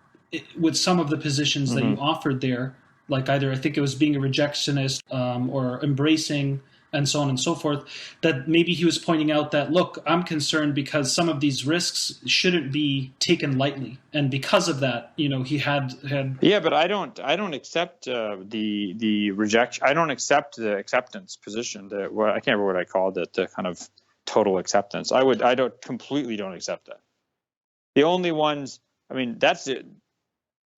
with some of the positions that you offered there, like either I think it was being a rejectionist or embracing and so on and so forth, that maybe he was pointing out that, look, I'm concerned because some of these risks shouldn't be taken lightly. And because of that, he had. Yeah, but I don't accept the rejection. I don't accept the acceptance position. I can't remember what I called it, the kind of total acceptance. I completely don't accept that. The only ones, I mean, that's it.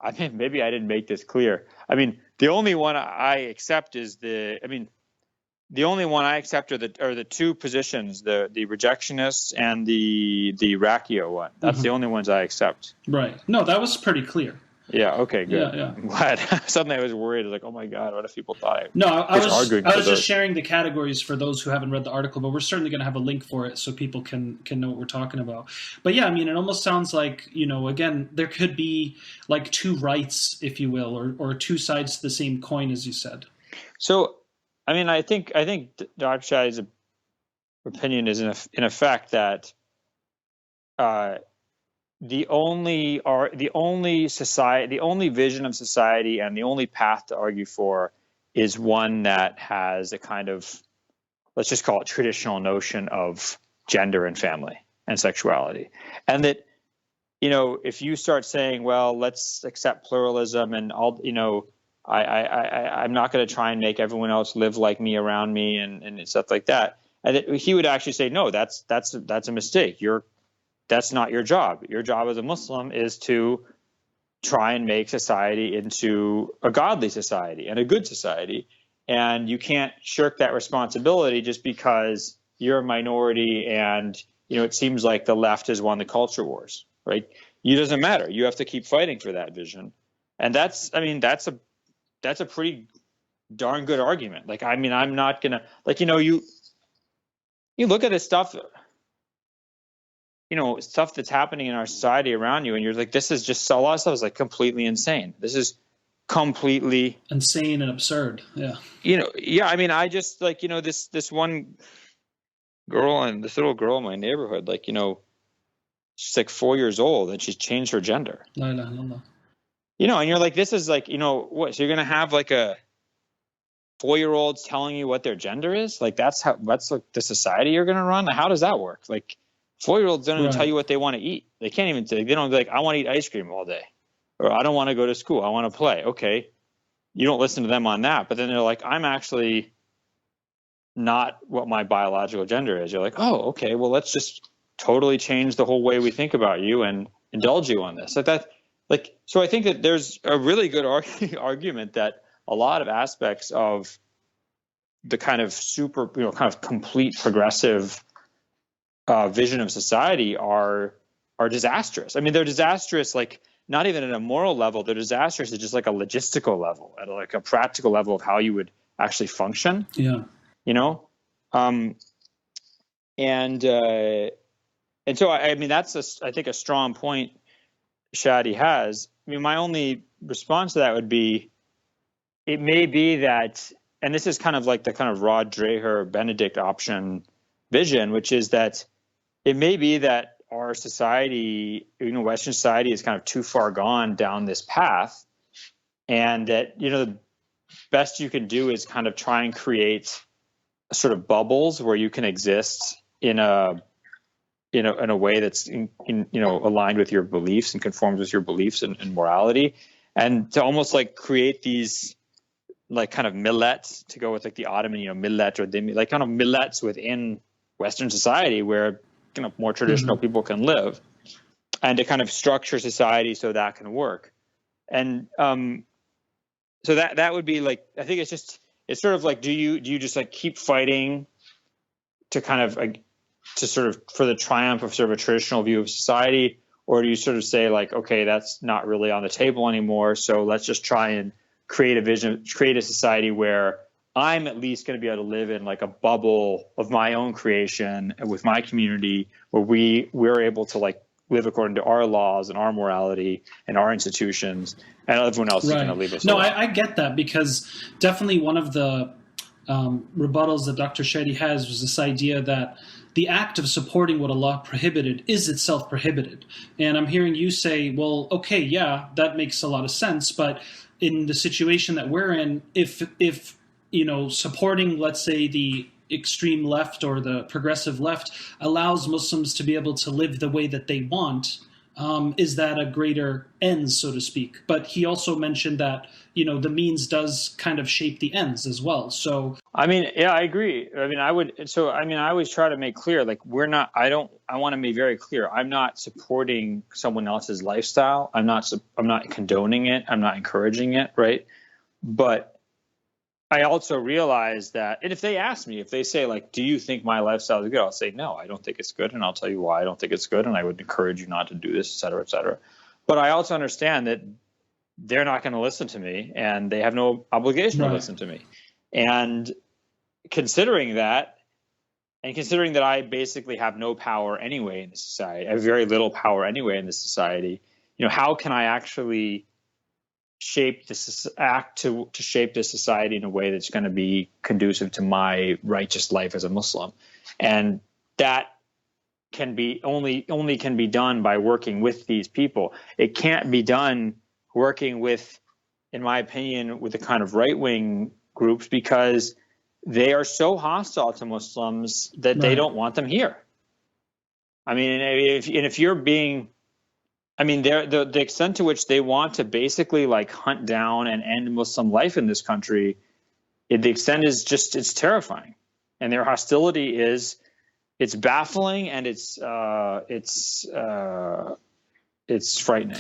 I mean, maybe I didn't make this clear. I mean, the only one I accept is the only one I accept are the two positions, the rejectionists and the Rakio one. That's the only ones I accept. Right. No, that was pretty clear. Yeah. Okay. Good. Yeah. I'm glad. Suddenly I was worried. Like, oh my God, what if people thought I was just sharing the categories for those who haven't read the article, but we're certainly going to have a link for it so people can know what we're talking about. But yeah, I mean, it almost sounds like, again, there could be like two rights, if you will, or two sides to the same coin, as you said. So, I mean, I think Dr. Shadi's opinion is in effect that the only vision of society and the only path to argue for is one that has a kind of, let's just call it, traditional notion of gender and family and sexuality. And that, if you start saying, well, let's accept pluralism and I'm not going to try and make everyone else live like me around me and stuff like that. And he would actually say, no, that's a mistake. That's not your job. Your job as a Muslim is to try and make society into a godly society and a good society. And you can't shirk that responsibility just because you're a minority and, it seems like the left has won the culture wars, right? It doesn't matter. You have to keep fighting for that vision. And that's a pretty darn good argument. Like, I mean, I'm not going to, like, you look at this stuff, stuff that's happening in our society around you, and you're like, this is just, a lot of stuff is like completely insane. This is completely insane and absurd. Yeah. Yeah. I mean, I just like, this one girl and this little girl in my neighborhood, like, she's like 4 years old and she's changed her gender. No. And you're like, this is like, what? So you're going to have like a 4-year-olds telling you what their gender is? Like, that's like the society you're going to run? How does that work? Like, 4-year-olds don't even tell you what they want to eat. They can't even say, they don't be like, I want to eat ice cream all day, or I don't want to go to school. I want to play. Okay. You don't listen to them on that, but then they're like, I'm actually not what my biological gender is. You're like, oh, okay, well, let's just totally change the whole way we think about you and indulge you on this. So I think that there's a really good argument that a lot of aspects of the kind of kind of complete progressive vision of society are disastrous. I mean, they're disastrous, like not even at a moral level. They're disastrous at just like a logistical level, at like a practical level of how you would actually function. Yeah. And so I mean, that's I think a strong point Shadi has. I mean, my only response to that would be, it may be that, and this is kind of like the kind of Rod Dreher Benedict option vision, which is that it may be that our society, Western society, is kind of too far gone down this path, and that the best you can do is kind of try and create sort of bubbles where you can exist in a way that's aligned with your beliefs and conforms with your beliefs and morality, and to almost like create these like kind of millets, to go with like the Ottoman millet, or like kind of millets within Western society where more traditional people can live, and to kind of structure society so that can work. And so that would be like, I think it's sort of like, do you just like keep fighting to kind of like, to sort of for the triumph of sort of a traditional view of society, or do you sort of say like, okay, that's not really on the table anymore, so let's just try and create a vision, create a society where I'm at least going to be able to live in like a bubble of my own creation with my community, where we're able to like live according to our laws and our morality and our institutions, and everyone else is going to leave us alone. I get that, because definitely one of the rebuttals that Dr. Shetty has was this idea that the act of supporting what Allah prohibited is itself prohibited. And I'm hearing you say, well, okay, yeah, that makes a lot of sense, but in the situation that we're in, if supporting, let's say, the extreme left or the progressive left allows Muslims to be able to live the way that they want, is that a greater end, so to speak? But he also mentioned that, the means does kind of shape the ends as well. So, I mean, yeah, I agree. I mean, I always try to make clear, like, I want to be very clear. I'm not supporting someone else's lifestyle. I'm not condoning it. I'm not encouraging it. Right. But I also realize that, and if they ask me, if they say like, do you think my lifestyle is good? I'll say, no, I don't think it's good. And I'll tell you why I don't think it's good. And I would encourage you not to do this, et cetera, et cetera. But I also understand that they're not going to listen to me, and they have no obligation to listen to me. And considering that, I basically have no power anyway in this society, I have very little power anyway in this society, how can I actually shape this society in a way that's going to be conducive to my righteous life as a Muslim? And that can be only can be done by working with these people. It can't be done working with, in my opinion, with the kind of right-wing groups, because they are so hostile to Muslims that they don't want them here. I mean, if you're being, I mean, the extent to which they want to basically like hunt down and end Muslim life in this country, the extent is just, it's terrifying. And their hostility it's baffling, and it's frightening.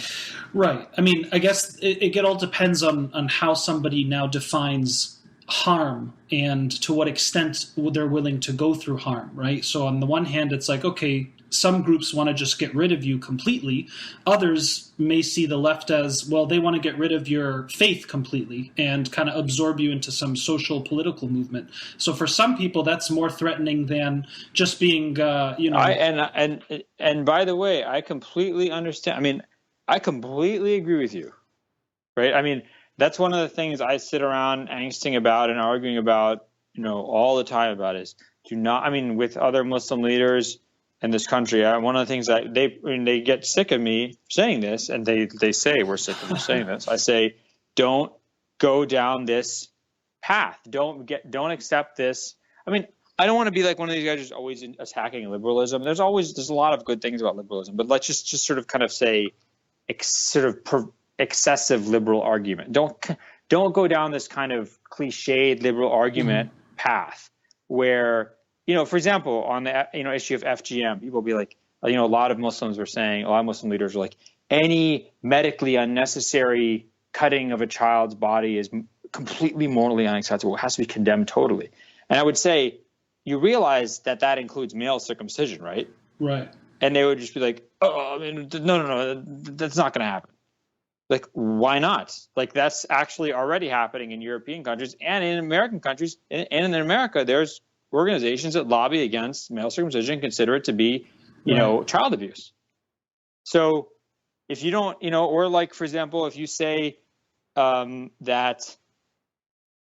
Right. I mean, I guess it all depends on how somebody now defines harm and to what extent they're willing to go through harm, right? So on the one hand, it's like, okay, some groups want to just get rid of you completely. Others may see the left as, well, they want to get rid of your faith completely and kind of absorb you into some social political movement. So for some people, that's more threatening than just being, And by the way, I completely understand. I mean, I completely agree with you, right? I mean, that's one of the things I sit around angsting about and arguing about, all the time about is with other Muslim leaders in this country. One of the things that they get sick of me saying this, and they say we're sick of me saying this. I say, don't go down this path. Don't accept this. I mean, I don't want to be like one of these guys who's always attacking liberalism. There's a lot of good things about liberalism, but let's just sort of kind of say excessive liberal argument. Don't go down this kind of cliched liberal argument path where, for example, on the issue of FGM, people will be like, a lot of Muslim leaders are like, any medically unnecessary cutting of a child's body is completely morally unacceptable. It has to be condemned totally. And I would say, you realize that includes male circumcision, right? Right. And they would just be like, oh, no, that's not going to happen. Like, why not? Like, that's actually already happening in European countries and in American countries. And in America, there's organizations that lobby against male circumcision and consider it to be, child abuse. So if you don't, or like, for example, if you say that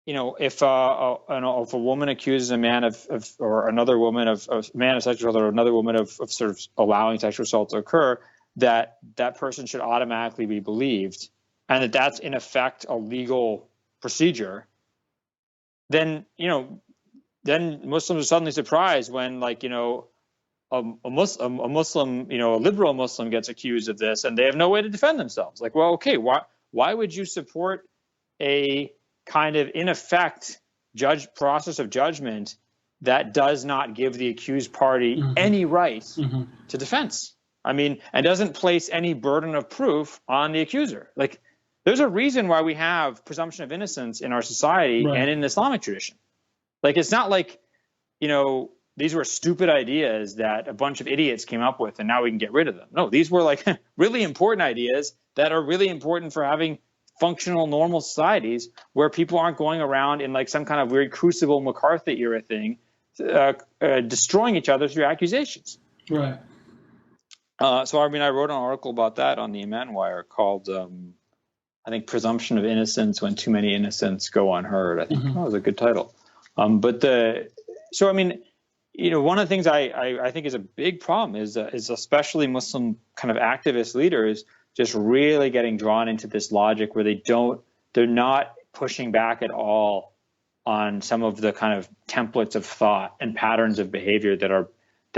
if if a woman accuses a man or another woman of man of sexual assault or another woman of sort of allowing sexual assault to occur, that person should automatically be believed, and that's in effect a legal procedure, then Muslims are suddenly surprised when a Muslim, a liberal Muslim gets accused of this, and they have no way to defend themselves. Like, well, okay, why would you support a kind of, in effect, process of judgment that does not give the accused party any right to defense? I mean, and doesn't place any burden of proof on the accuser. Like, there's a reason why we have presumption of innocence in our society and in the Islamic tradition. Like, it's not like, these were stupid ideas that a bunch of idiots came up with and now we can get rid of them. No, these were like really important ideas that are really important for having functional, normal societies where people aren't going around in like some kind of weird Crucible McCarthy era thing, destroying each other through accusations. Right. So, I mean, I wrote an article about that on the Iman Wire called, I think, Presumption of Innocence When Too Many Innocents Go Unheard. I think that was a good title. So, I mean, one of the things I think is a big problem is especially Muslim kind of activist leaders just really getting drawn into this logic where they're not pushing back at all on some of the kind of templates of thought and patterns of behavior that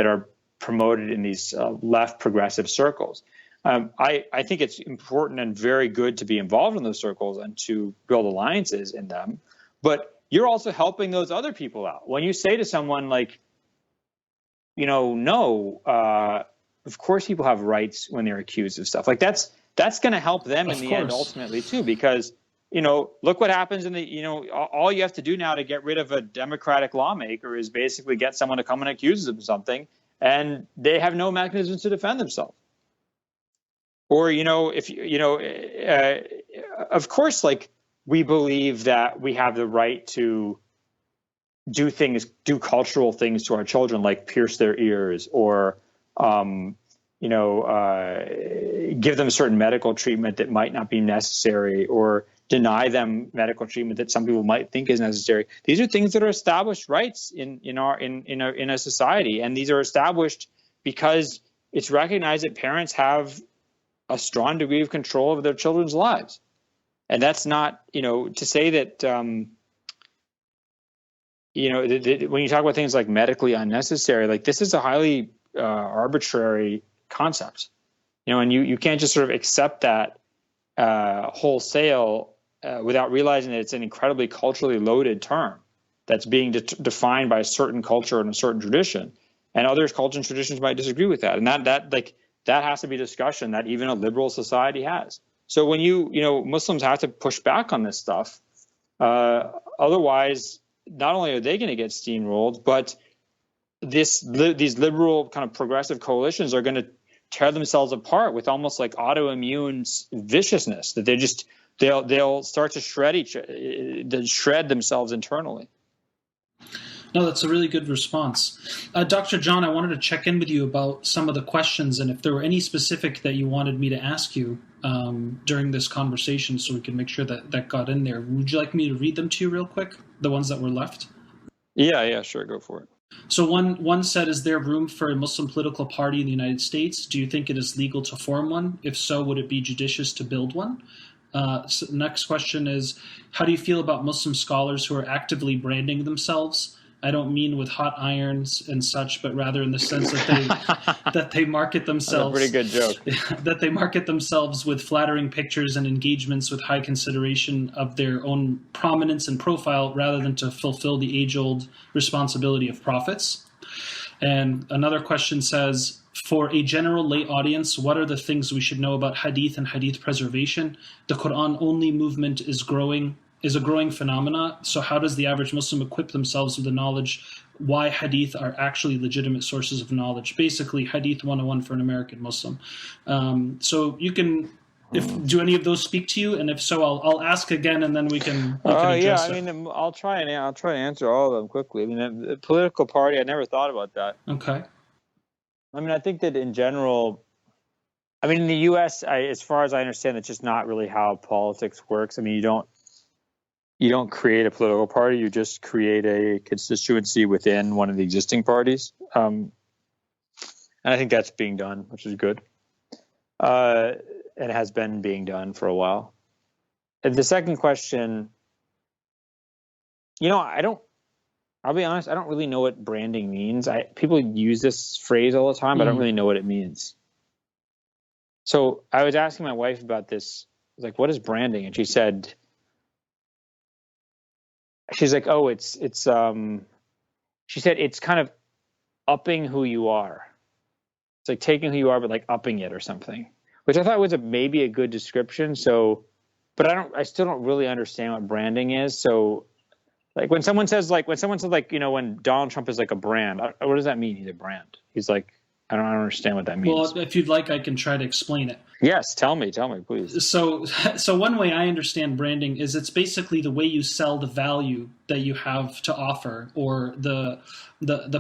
are promoted in these left progressive circles. I think it's important and very good to be involved in those circles and to build alliances in them, but you're also helping those other people out. When you say to someone like, no, of course people have rights when they're accused of stuff. Like that's going to help them in the end ultimately too, because, look what happens in the, all you have to do now to get rid of a Democratic lawmaker is basically get someone to come and accuse them of something, and they have no mechanisms to defend themselves. Or, of course, like, we believe that we have the right to do cultural things to our children, like pierce their ears or, give them certain medical treatment that might not be necessary, or deny them medical treatment that some people might think is necessary. These are things that are established rights in a society, and these are established because it's recognized that parents have a strong degree of control over their children's lives. And that's not, to say that, when you talk about things like medically unnecessary, like this is a highly arbitrary concept, and you can't just sort of accept that wholesale without realizing that it's an incredibly culturally loaded term that's being defined by a certain culture and a certain tradition, and other cultures and traditions might disagree with that. And that has to be a discussion that even a liberal society has. So when Muslims have to push back on this stuff, otherwise, not only are they going to get steamrolled, but these liberal kind of progressive coalitions are going to tear themselves apart with almost like autoimmune viciousness, that they'll start to shred themselves internally. No, that's a really good response. Dr. John, I wanted to check in with you about some of the questions and if there were any specific that you wanted me to ask you during this conversation so we can make sure that got in there. Would you like me to read them to you real quick, the ones that were left? Yeah, sure. Go for it. So one said, is there room for a Muslim political party in the United States? Do you think it is legal to form one? If so, would it be judicious to build one? So next question is, how do you feel about Muslim scholars who are actively branding themselves? I don't mean with hot irons and such, but rather in the sense that they market themselves. That's a pretty good joke. That they market themselves with flattering pictures and engagements with high consideration of their own prominence and profile, rather than to fulfill the age-old responsibility of prophets. And another question says, for a general lay audience, what are the things we should know about Hadith and Hadith preservation? The Quran-only movement is a growing phenomena. So how does the average Muslim equip themselves with the knowledge why Hadith are actually legitimate sources of knowledge? Basically, Hadith 101 for an American Muslim. So you can, do any of those speak to you? And if so, I'll ask again, and then we can address it. I mean, I'll try and answer all of them quickly. I mean, the political party, I never thought about that. Okay. I mean, I think that in general, I mean, in the U.S., as far as I understand, that's just not really how politics works. I mean, you don't create a political party, you just create a constituency within one of the existing parties. And I think that's being done, which is good. And it has been being done for a while. And the second question, I'll be honest, I don't really know what branding means. People use this phrase all the time, but I don't really know what it means. So I was asking my wife about this. I was like, what is branding? And she's like, oh, she said it's kind of upping who you are. It's like taking who you are, but like upping it or something, which I thought was maybe a good description. So, but I still don't really understand what branding is. So like when someone says when Donald Trump is like a brand, what does that mean? He's a brand. He's like, I don't understand what that means. Well, if you'd like, I can try to explain it. Yes, tell me, please. So one way I understand branding is it's basically the way you sell the value that you have to offer, or the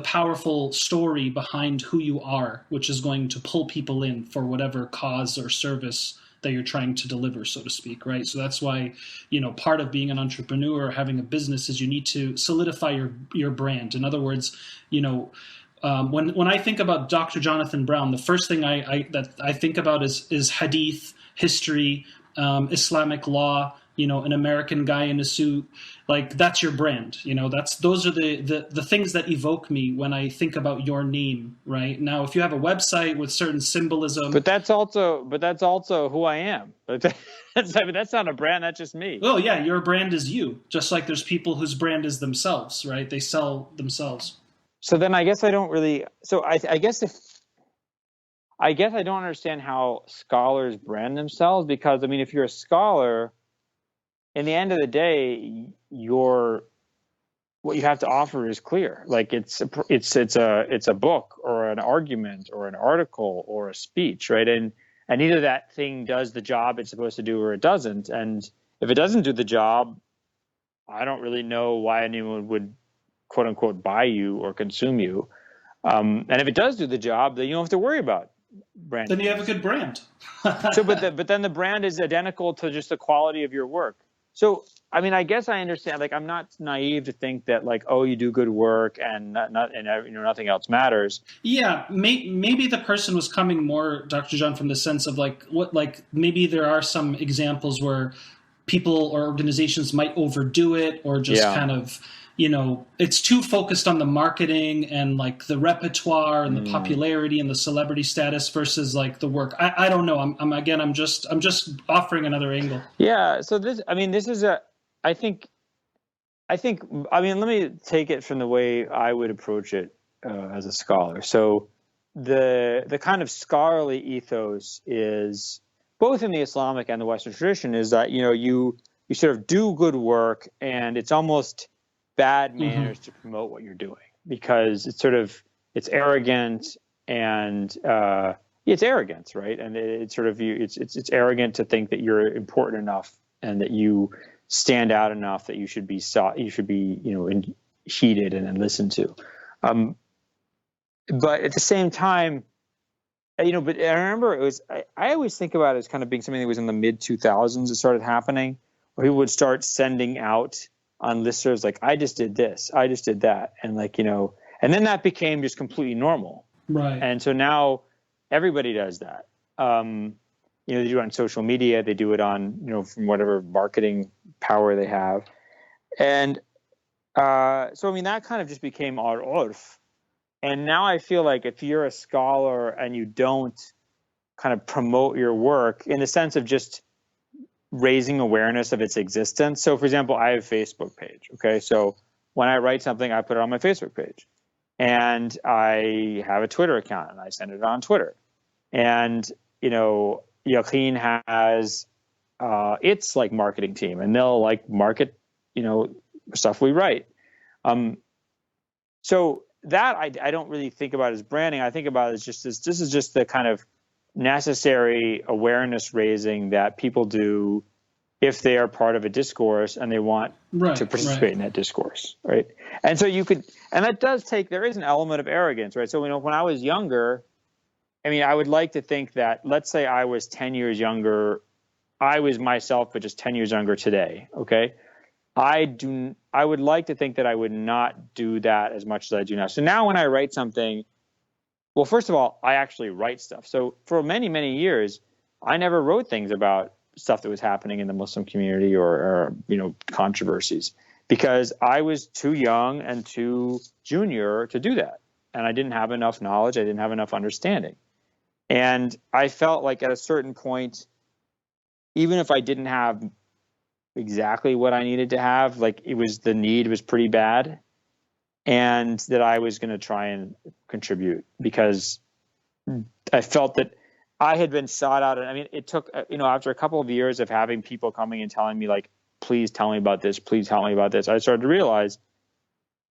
powerful story behind who you are, which is going to pull people in for whatever cause or service that you're trying to deliver, so to speak, right? So that's why, part of being an entrepreneur or having a business is you need to solidify your brand. In other words, when I think about Dr. Jonathan Brown, the first thing I think about is hadith, history, Islamic law, an American guy in a suit. Like, that's your brand. Those are the things that evoke me when I think about your name, right? Now, if you have a website with certain symbolism, but that's also who I am. That's not a brand. That's just me. Oh yeah, your brand is you. Just like there's people whose brand is themselves, right? They sell themselves. So then I guess I don't really. So I guess I don't understand how scholars brand themselves, because if you're a scholar, in the end of the day, what you have to offer is clear. Like it's a book or an argument or an article or a speech, right? And either that thing does the job it's supposed to do or it doesn't. And if it doesn't do the job, I don't really know why anyone would, quote unquote, buy you or consume you. And if it does do the job, then you don't have to worry about branding. Then you have a good brand. But then the brand is identical to just the quality of your work. So, I guess I understand. Like, I'm not naive to think that, like, oh, you do good work and nothing else matters. Yeah, maybe the person was coming more, Dr. John, from the sense of maybe there are some examples where people or organizations might overdo it, or just kind of, it's too focused on the marketing and like the repertoire and the popularity and the celebrity status versus like the work. I don't know. I'm just offering another angle. Yeah. So let me take it from the way I would approach it as a scholar. So the kind of scholarly ethos is, both in the Islamic and the Western tradition, is that, you sort of do good work, and it's almost bad manners to promote what you're doing, because it's arrogant, and it's arrogance, right? And it's arrogant to think that you're important enough and that you stand out enough that you should be heeded and listened to. But at the same time, but I remember I always think about it as kind of being something that was in the mid 2000s. It started happening, where people would start sending out on listservs, like, I just did this, I just did that. And and then that became just completely normal. Right. And so now everybody does that. They do it on social media, they do it on, from whatever marketing power they have. And so that kind of just became our urf. And now I feel like if you're a scholar and you don't kind of promote your work in the sense of just raising awareness of its existence. So, for example, I have a Facebook page. Okay. So when I write something, I put it on my Facebook page, and I have a Twitter account and I send it on Twitter. And, Yaqeen has its like marketing team, and they'll like market, stuff we write. So that I don't really think about as branding. I think about it as just this is just the kind of necessary awareness raising that people do if they are part of a discourse and they want to participate in that discourse, right? And so that does there is an element of arrogance, right? So, when I was younger, I would like to think that, let's say I was 10 years younger, I was myself, but just 10 years younger today, okay? I would like to think that I would not do that as much as I do now. So now when I write something, well, first of all, I actually write stuff. So for many, many years, I never wrote things about stuff that was happening in the Muslim community or controversies, because I was too young and too junior to do that. And I didn't have enough knowledge. I didn't have enough understanding. And I felt like at a certain point, even if I didn't have exactly what I needed to have, like the need was pretty bad, and that I was going to try and contribute, because I felt that I had been sought out. I mean, it took, after a couple of years of having people coming and telling me, like, please tell me about this, please tell me about this, I started to realize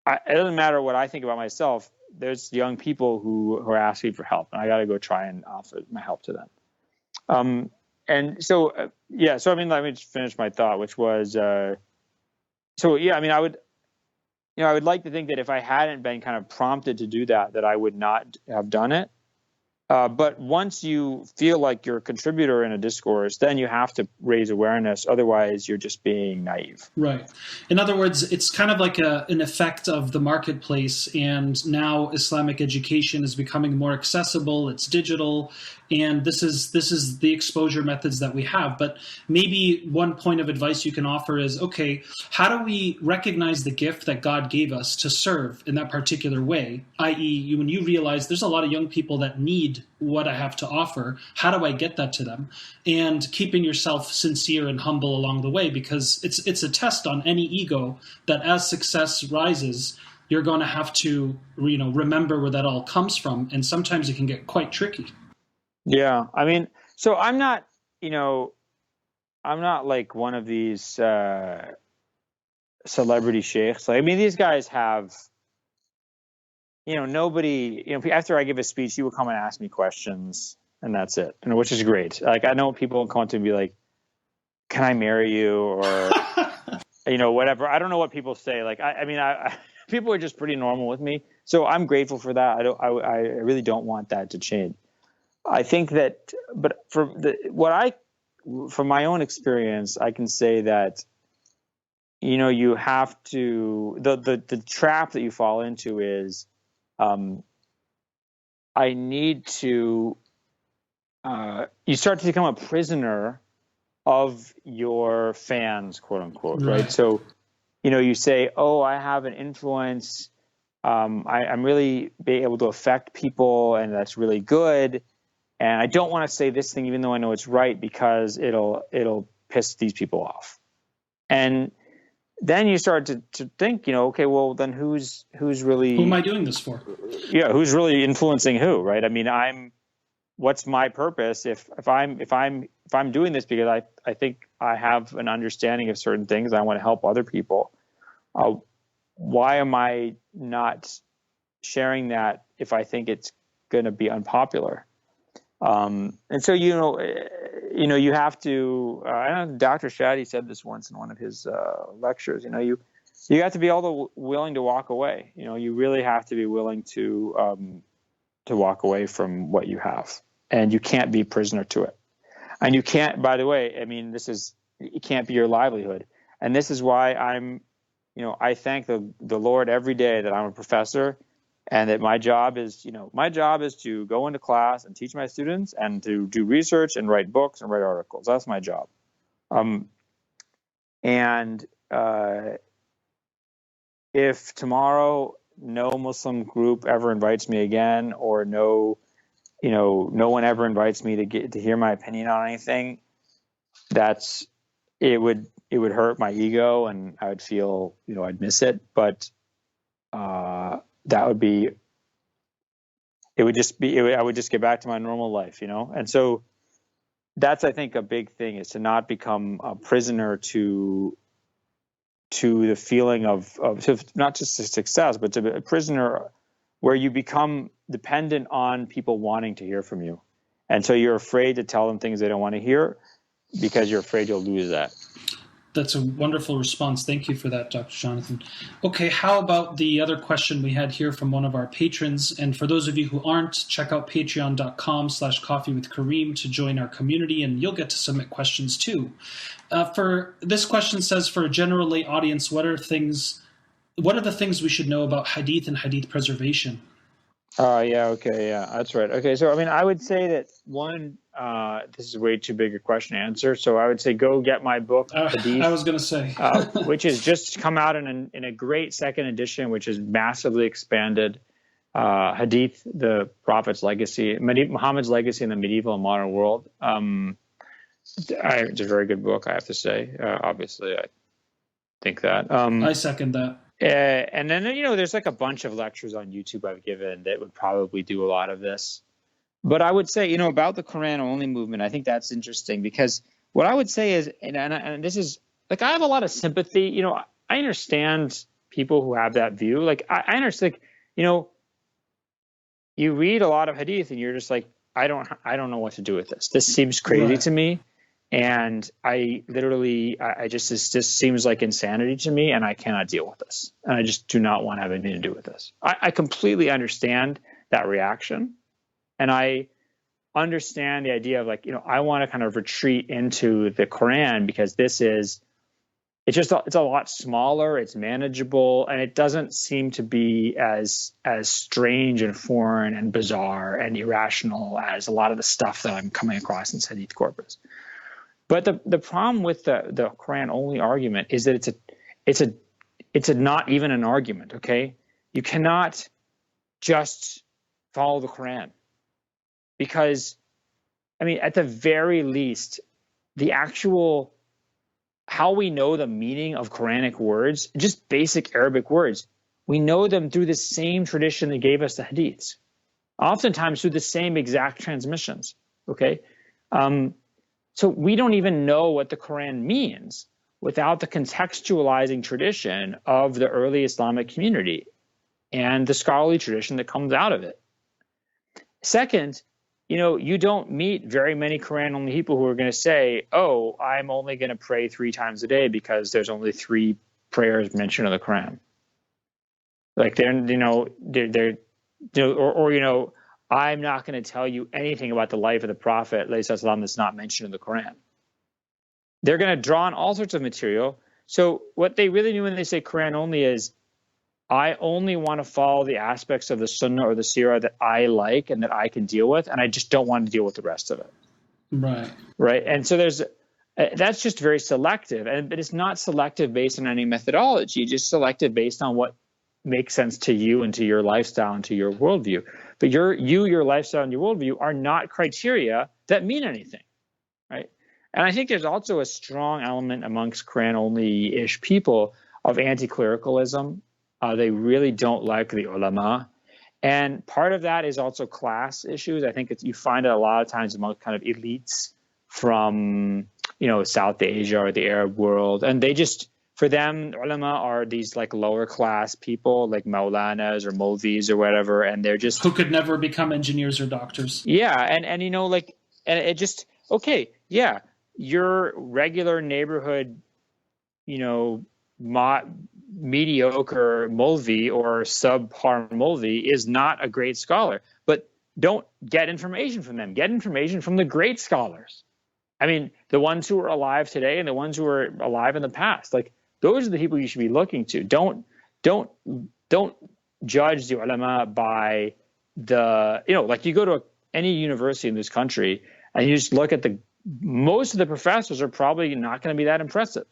it doesn't matter what I think about myself. There's young people who are asking for help, and I got to go try and offer my help to them. And so, so, I mean, let me just finish my thought, which was, I would like to think that if I hadn't been kind of prompted to do that, that I would not have done it. But once you feel like you're a contributor in a discourse, then you have to raise awareness. Otherwise, you're just being naive. Right. In other words, it's kind of like an effect of the marketplace. And now Islamic education is becoming more accessible. It's digital. And this is the exposure methods that we have. But maybe one point of advice you can offer is, okay, how do we recognize the gift that God gave us to serve in that particular way? I.e., when you realize there's a lot of young people that need what I have to offer, how do I get that to them? And keeping yourself sincere and humble along the way, because it's a test on any ego that as success rises, you're going to have to remember where that all comes from. And sometimes it can get quite tricky. Yeah, I mean, so I'm not like one of these celebrity sheikhs. Like, I mean, these guys have, nobody, after I give a speech, he will come and ask me questions, and that's it, which is great. Like, I know people come to me and be like, can I marry you? Or, whatever. I don't know what people say. Like, I mean, people are just pretty normal with me. So I'm grateful for that. I really don't want that to change. I think that, but from my own experience, I can say that, you have to, the trap that you fall into is, I need to, you start to become a prisoner of your fans, quote unquote, right? So, you say, oh, I have an influence. I'm really being able to affect people, and that's really good. And I don't want to say this thing, even though I know it's right, because it'll piss these people off. And then you start to think, okay, well, then who's really, who am I doing this for? Yeah, who's really influencing who, right? I mean, what's my purpose if I'm doing this because I think I have an understanding of certain things, I want to help other people. Why am I not sharing that if I think it's going to be unpopular? And so, you have to, I know Dr. Shadi said this once in one of his lectures, you have to be willing to walk away. You really have to be willing to walk away from what you have, and you can't be a prisoner to it. And you can't, by the way, I mean, it can't be your livelihood. And this is why I thank the Lord every day that I'm a professor, and that my job is to go into class and teach my students and to do research and write books and write articles. That's my job. If tomorrow no Muslim group ever invites me again, or no one ever invites me to hear my opinion on anything, it would hurt my ego, and I would feel, I'd miss it. But I would just get back to my normal life, And so that's, I think, a big thing, is to not become a prisoner to the feeling of not just a success, but to be a prisoner where you become dependent on people wanting to hear from you. And so you're afraid to tell them things they don't want to hear, because you're afraid you'll lose that. That's a wonderful response. Thank you for that, Dr. Jonathan. Okay, how about the other question we had here from one of our patrons? And for those of you who aren't, check out patreon.com/coffeewithkareem to join our community, and you'll get to submit questions too. For this question says, for a general lay audience, what are the things we should know about hadith and hadith preservation? That's right. Okay, so I mean, I would say that one, this is way too big a question to answer. So I would say go get my book, Hadith. I was going to say, which has just come out in a great second edition, which is massively expanded. Hadith, the Prophet's legacy, Muhammad's legacy in the medieval and modern world. It's a very good book, I have to say. Obviously, I think that. I second that. And then, there's like a bunch of lectures on YouTube I've given that would probably do a lot of this. But I would say, about the Quran-only movement, I think that's interesting because what I would say is, and this is, like, I have a lot of sympathy. I understand people who have that view. Like, I understand, you read a lot of hadith and you're just like, I don't know what to do with this. This seems crazy to me. And this just seems like insanity to me, and I cannot deal with this. And I just do not want to have anything to do with this. I completely understand that reaction. And I understand the idea of like, I want to kind of retreat into the Quran because it's a lot smaller, it's manageable, and it doesn't seem to be as strange and foreign and bizarre and irrational as a lot of the stuff that I'm coming across in Hadith corpus. But the problem with the Quran only argument is that it's not even an argument. Okay, you cannot just follow the Quran because, I mean, at the very least, the actual how we know the meaning of Quranic words, just basic Arabic words, we know them through the same tradition that gave us the hadiths, oftentimes through the same exact transmissions. Okay. So we don't even know what the Quran means without the contextualizing tradition of the early Islamic community and the scholarly tradition that comes out of it. Second, you don't meet very many Quran-only people who are going to say, oh, I'm only going to pray 3 times a day because there's only 3 prayers mentioned in the Quran. Like I'm not going to tell you anything about the life of the Prophet that's not mentioned in the Quran. They're going to draw on all sorts of material. So what they really do when they say Quran only is, I only want to follow the aspects of the Sunnah or the Sirah that I like and that I can deal with, and I just don't want to deal with the rest of it. Right. And so that's just very selective, but it's not selective based on any methodology, just selective based on what makes sense to you and to your lifestyle and to your worldview. But your lifestyle and your worldview are not criteria that mean anything, right? And I think there's also a strong element amongst Quran-only-ish people of anti-clericalism. They really don't like the ulama. And part of that is also class issues. I think you find it a lot of times among kind of elites from, South Asia or the Arab world. And they just, for them, ulama are these like lower class people like Maulanas or Molvis or whatever, and they're just who could never become engineers or doctors. Yeah, and it just okay, yeah, your regular neighborhood, mediocre Molvi or subpar Molvi is not a great scholar, but don't get information from them. Get information from the great scholars. I mean, the ones who are alive today and the ones who are alive in the past, like. Those are the people you should be looking to. Don't judge the ulama by like you go to any university in this country and you just look at most of the professors are probably not going to be that impressive.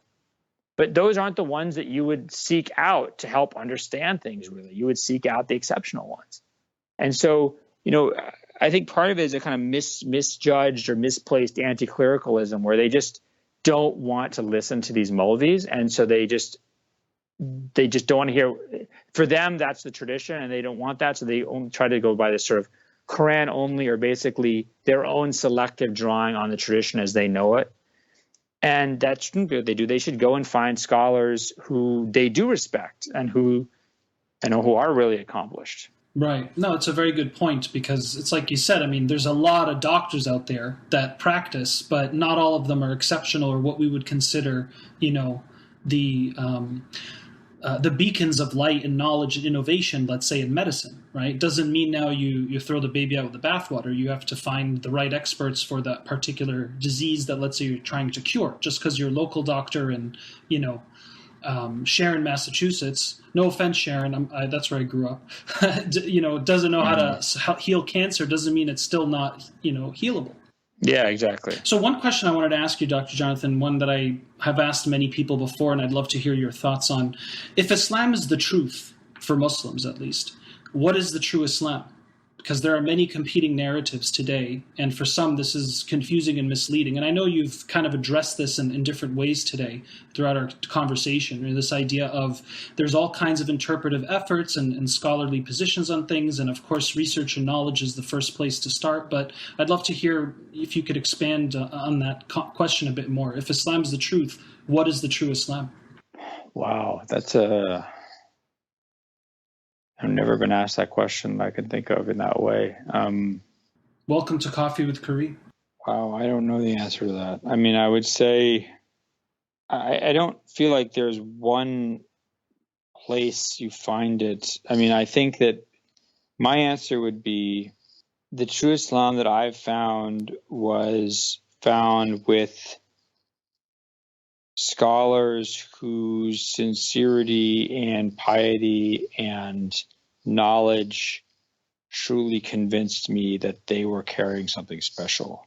But those aren't the ones that you would seek out to help understand things, really. You would seek out the exceptional ones. And so, I think part of it is a kind of misjudged or misplaced anti-clericalism where they just don't want to listen to these Molvis, and so they just don't want to hear. For them, that's the tradition, and they don't want that, so they only try to go by this sort of Quran only, or basically their own selective drawing on the tradition as they know it. And that shouldn't be what they do. They should go and find scholars who they do respect and who are really accomplished. Right. No, it's a very good point, because it's like you said, I mean, there's a lot of doctors out there that practice, but not all of them are exceptional or what we would consider, you know, the the beacons of light and knowledge and innovation, let's say in medicine, right? Doesn't mean now you throw the baby out with the bathwater. You have to find the right experts for that particular disease that, let's say, you're trying to cure. Just because your local doctor in, you know, Sharon, Massachusetts, no offense, Sharon, that's where I grew up, you know, doesn't know how to heal cancer doesn't mean it's still not, you know, healable. Yeah, exactly. So one question I wanted to ask you, Dr. Jonathan, one that I have asked many people before, and I'd love to hear your thoughts on. If Islam is the truth, for Muslims at least, what is the true Islam? Because there are many competing narratives today, and for some this is confusing and misleading. And I know you've kind of addressed this in different ways today throughout our conversation, or this idea of there's all kinds of interpretive efforts and scholarly positions on things, and of course research and knowledge is the first place to start. But I'd love to hear if you could expand on that question a bit more. If Islam is the truth, what is the true Islam? Wow, I've never been asked that question that I can think of in that way. Welcome to Coffee with Karim. Wow, I don't know the answer to that. I mean, I would say I don't feel like there's one place you find it. I mean, I think that my answer would be the true Islam that I've found was found with scholars whose sincerity and piety and knowledge truly convinced me that they were carrying something special.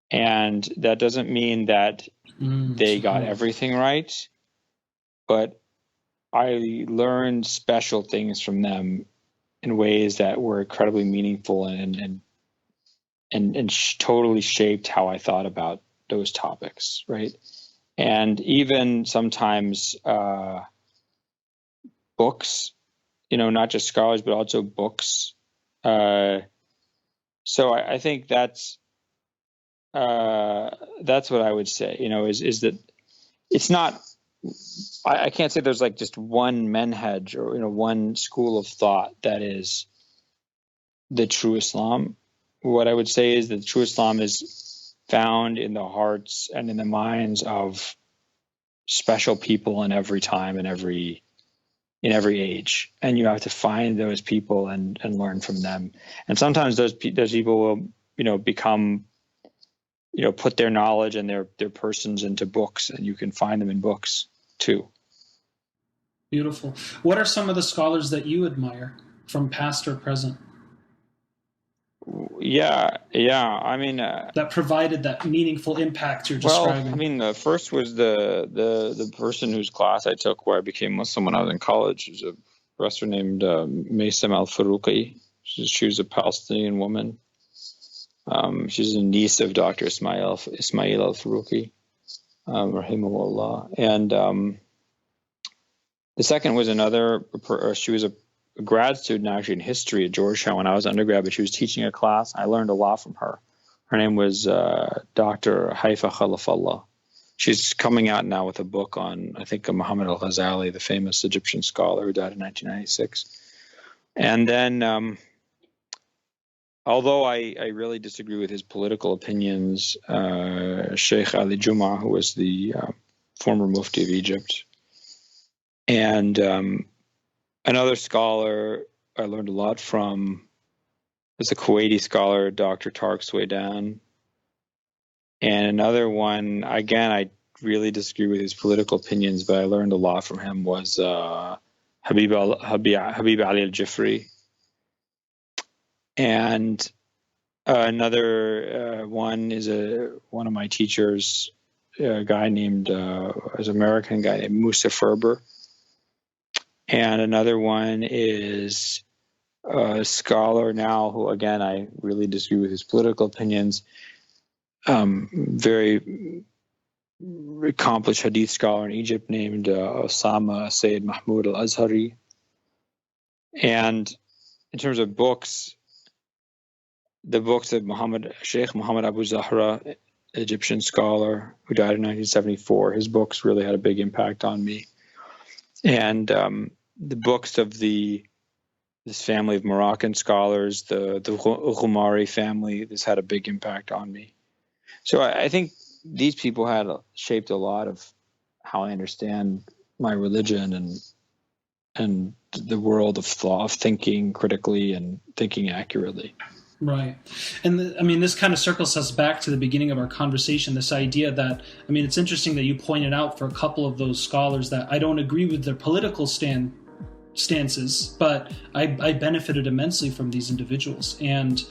And that doesn't mean that they got everything right, but I learned special things from them in ways that were incredibly meaningful and totally shaped how I thought about those topics, right? And even sometimes books, you know, not just scholars, but also books. So I think that's what I would say, you know, is that it's not, I can't say there's like just one manhaj or, you know, one school of thought that is the true Islam. What I would say is that the true Islam is found in the hearts and in the minds of special people in every time and in every age, and you have to find those people and learn from them. And sometimes those people will, you know, become, you know, put their knowledge and their persons into books, and you can find them in books too. Beautiful. What are some of the scholars that you admire from past or present? Yeah. I mean, that provided that meaningful impact you're describing. Well, I mean, the first was the person whose class I took where I became Muslim when I was in college. It was a professor named Maysam al-Faruqi. She was a Palestinian woman. She's a niece of Dr. Ismail al-Faruqi, rahimahullah. And the second was she was a grad student actually in history at Georgetown when I was undergrad, but she was teaching a class. I learned a lot from her. Her name was Dr. Haifa Khalafallah. She's coming out now with a book on, I think, Muhammad al-Ghazali, the famous Egyptian scholar who died in 1996. And then, although I really disagree with his political opinions, Sheikh Ali Juma, who was the former Mufti of Egypt, and another scholar I learned a lot from is a Kuwaiti scholar, Dr. Tariq Swaydan. And another one, again, I really disagree with his political opinions, but I learned a lot from him, was Habib Ali al-Jifri. And another one is one of my teachers, a guy named, an American guy named Musa Ferber. And another one is a scholar now who, again, I really disagree with his political opinions. Very accomplished hadith scholar in Egypt named Osama Sayyid Mahmoud al-Azhari. And in terms of books, the books of Sheikh Muhammad Abu Zahra, Egyptian scholar who died in 1974, his books really had a big impact on me. And the books of the this family of Moroccan scholars, the Ghumari family. This had a big impact on me. So I think these people had shaped a lot of how I understand my religion and the world of thought, of thinking critically and thinking accurately. Right. And this kind of circles us back to the beginning of our conversation, this idea that, it's interesting that you pointed out for a couple of those scholars that I don't agree with their political stances, but I benefited immensely from these individuals. And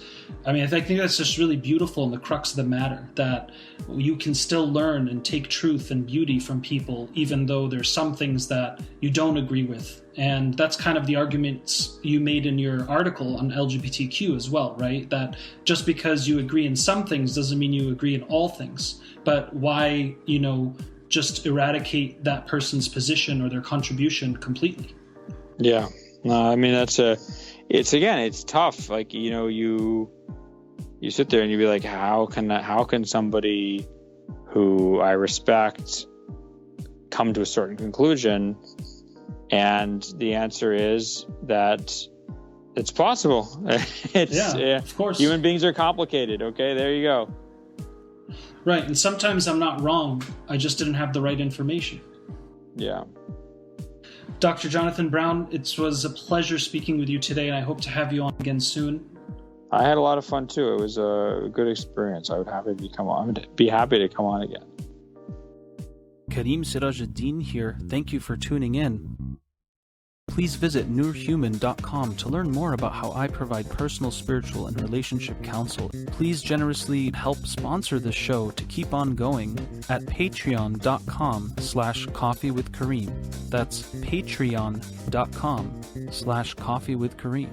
I think that's just really beautiful in the crux of the matter, that you can still learn and take truth and beauty from people, even though there's some things that you don't agree with. And that's kind of the arguments you made in your article on LGBTQ as well, right? That just because you agree in some things doesn't mean you agree in all things. But why, just eradicate that person's position or their contribution completely? Yeah. No, it's tough. Like, you sit there and you be like, how can somebody who I respect come to a certain conclusion? And the answer is that it's possible. Of course. Human beings are complicated. Okay, there you go. Right. And sometimes I'm not wrong. I just didn't have the right information. Yeah. Dr. Jonathan Brown, it was a pleasure speaking with you today, and I hope to have you on again soon. I had a lot of fun too. It was a good experience. I would be happy to come on again. Karim Sirajuddin here. Thank you for tuning in. Please visit nurhuman.com to learn more about how I provide personal, spiritual, and relationship counsel. Please generously help sponsor the show to keep on going at patreon.com/coffeewithkareem. That's patreon.com/coffeewithkareem.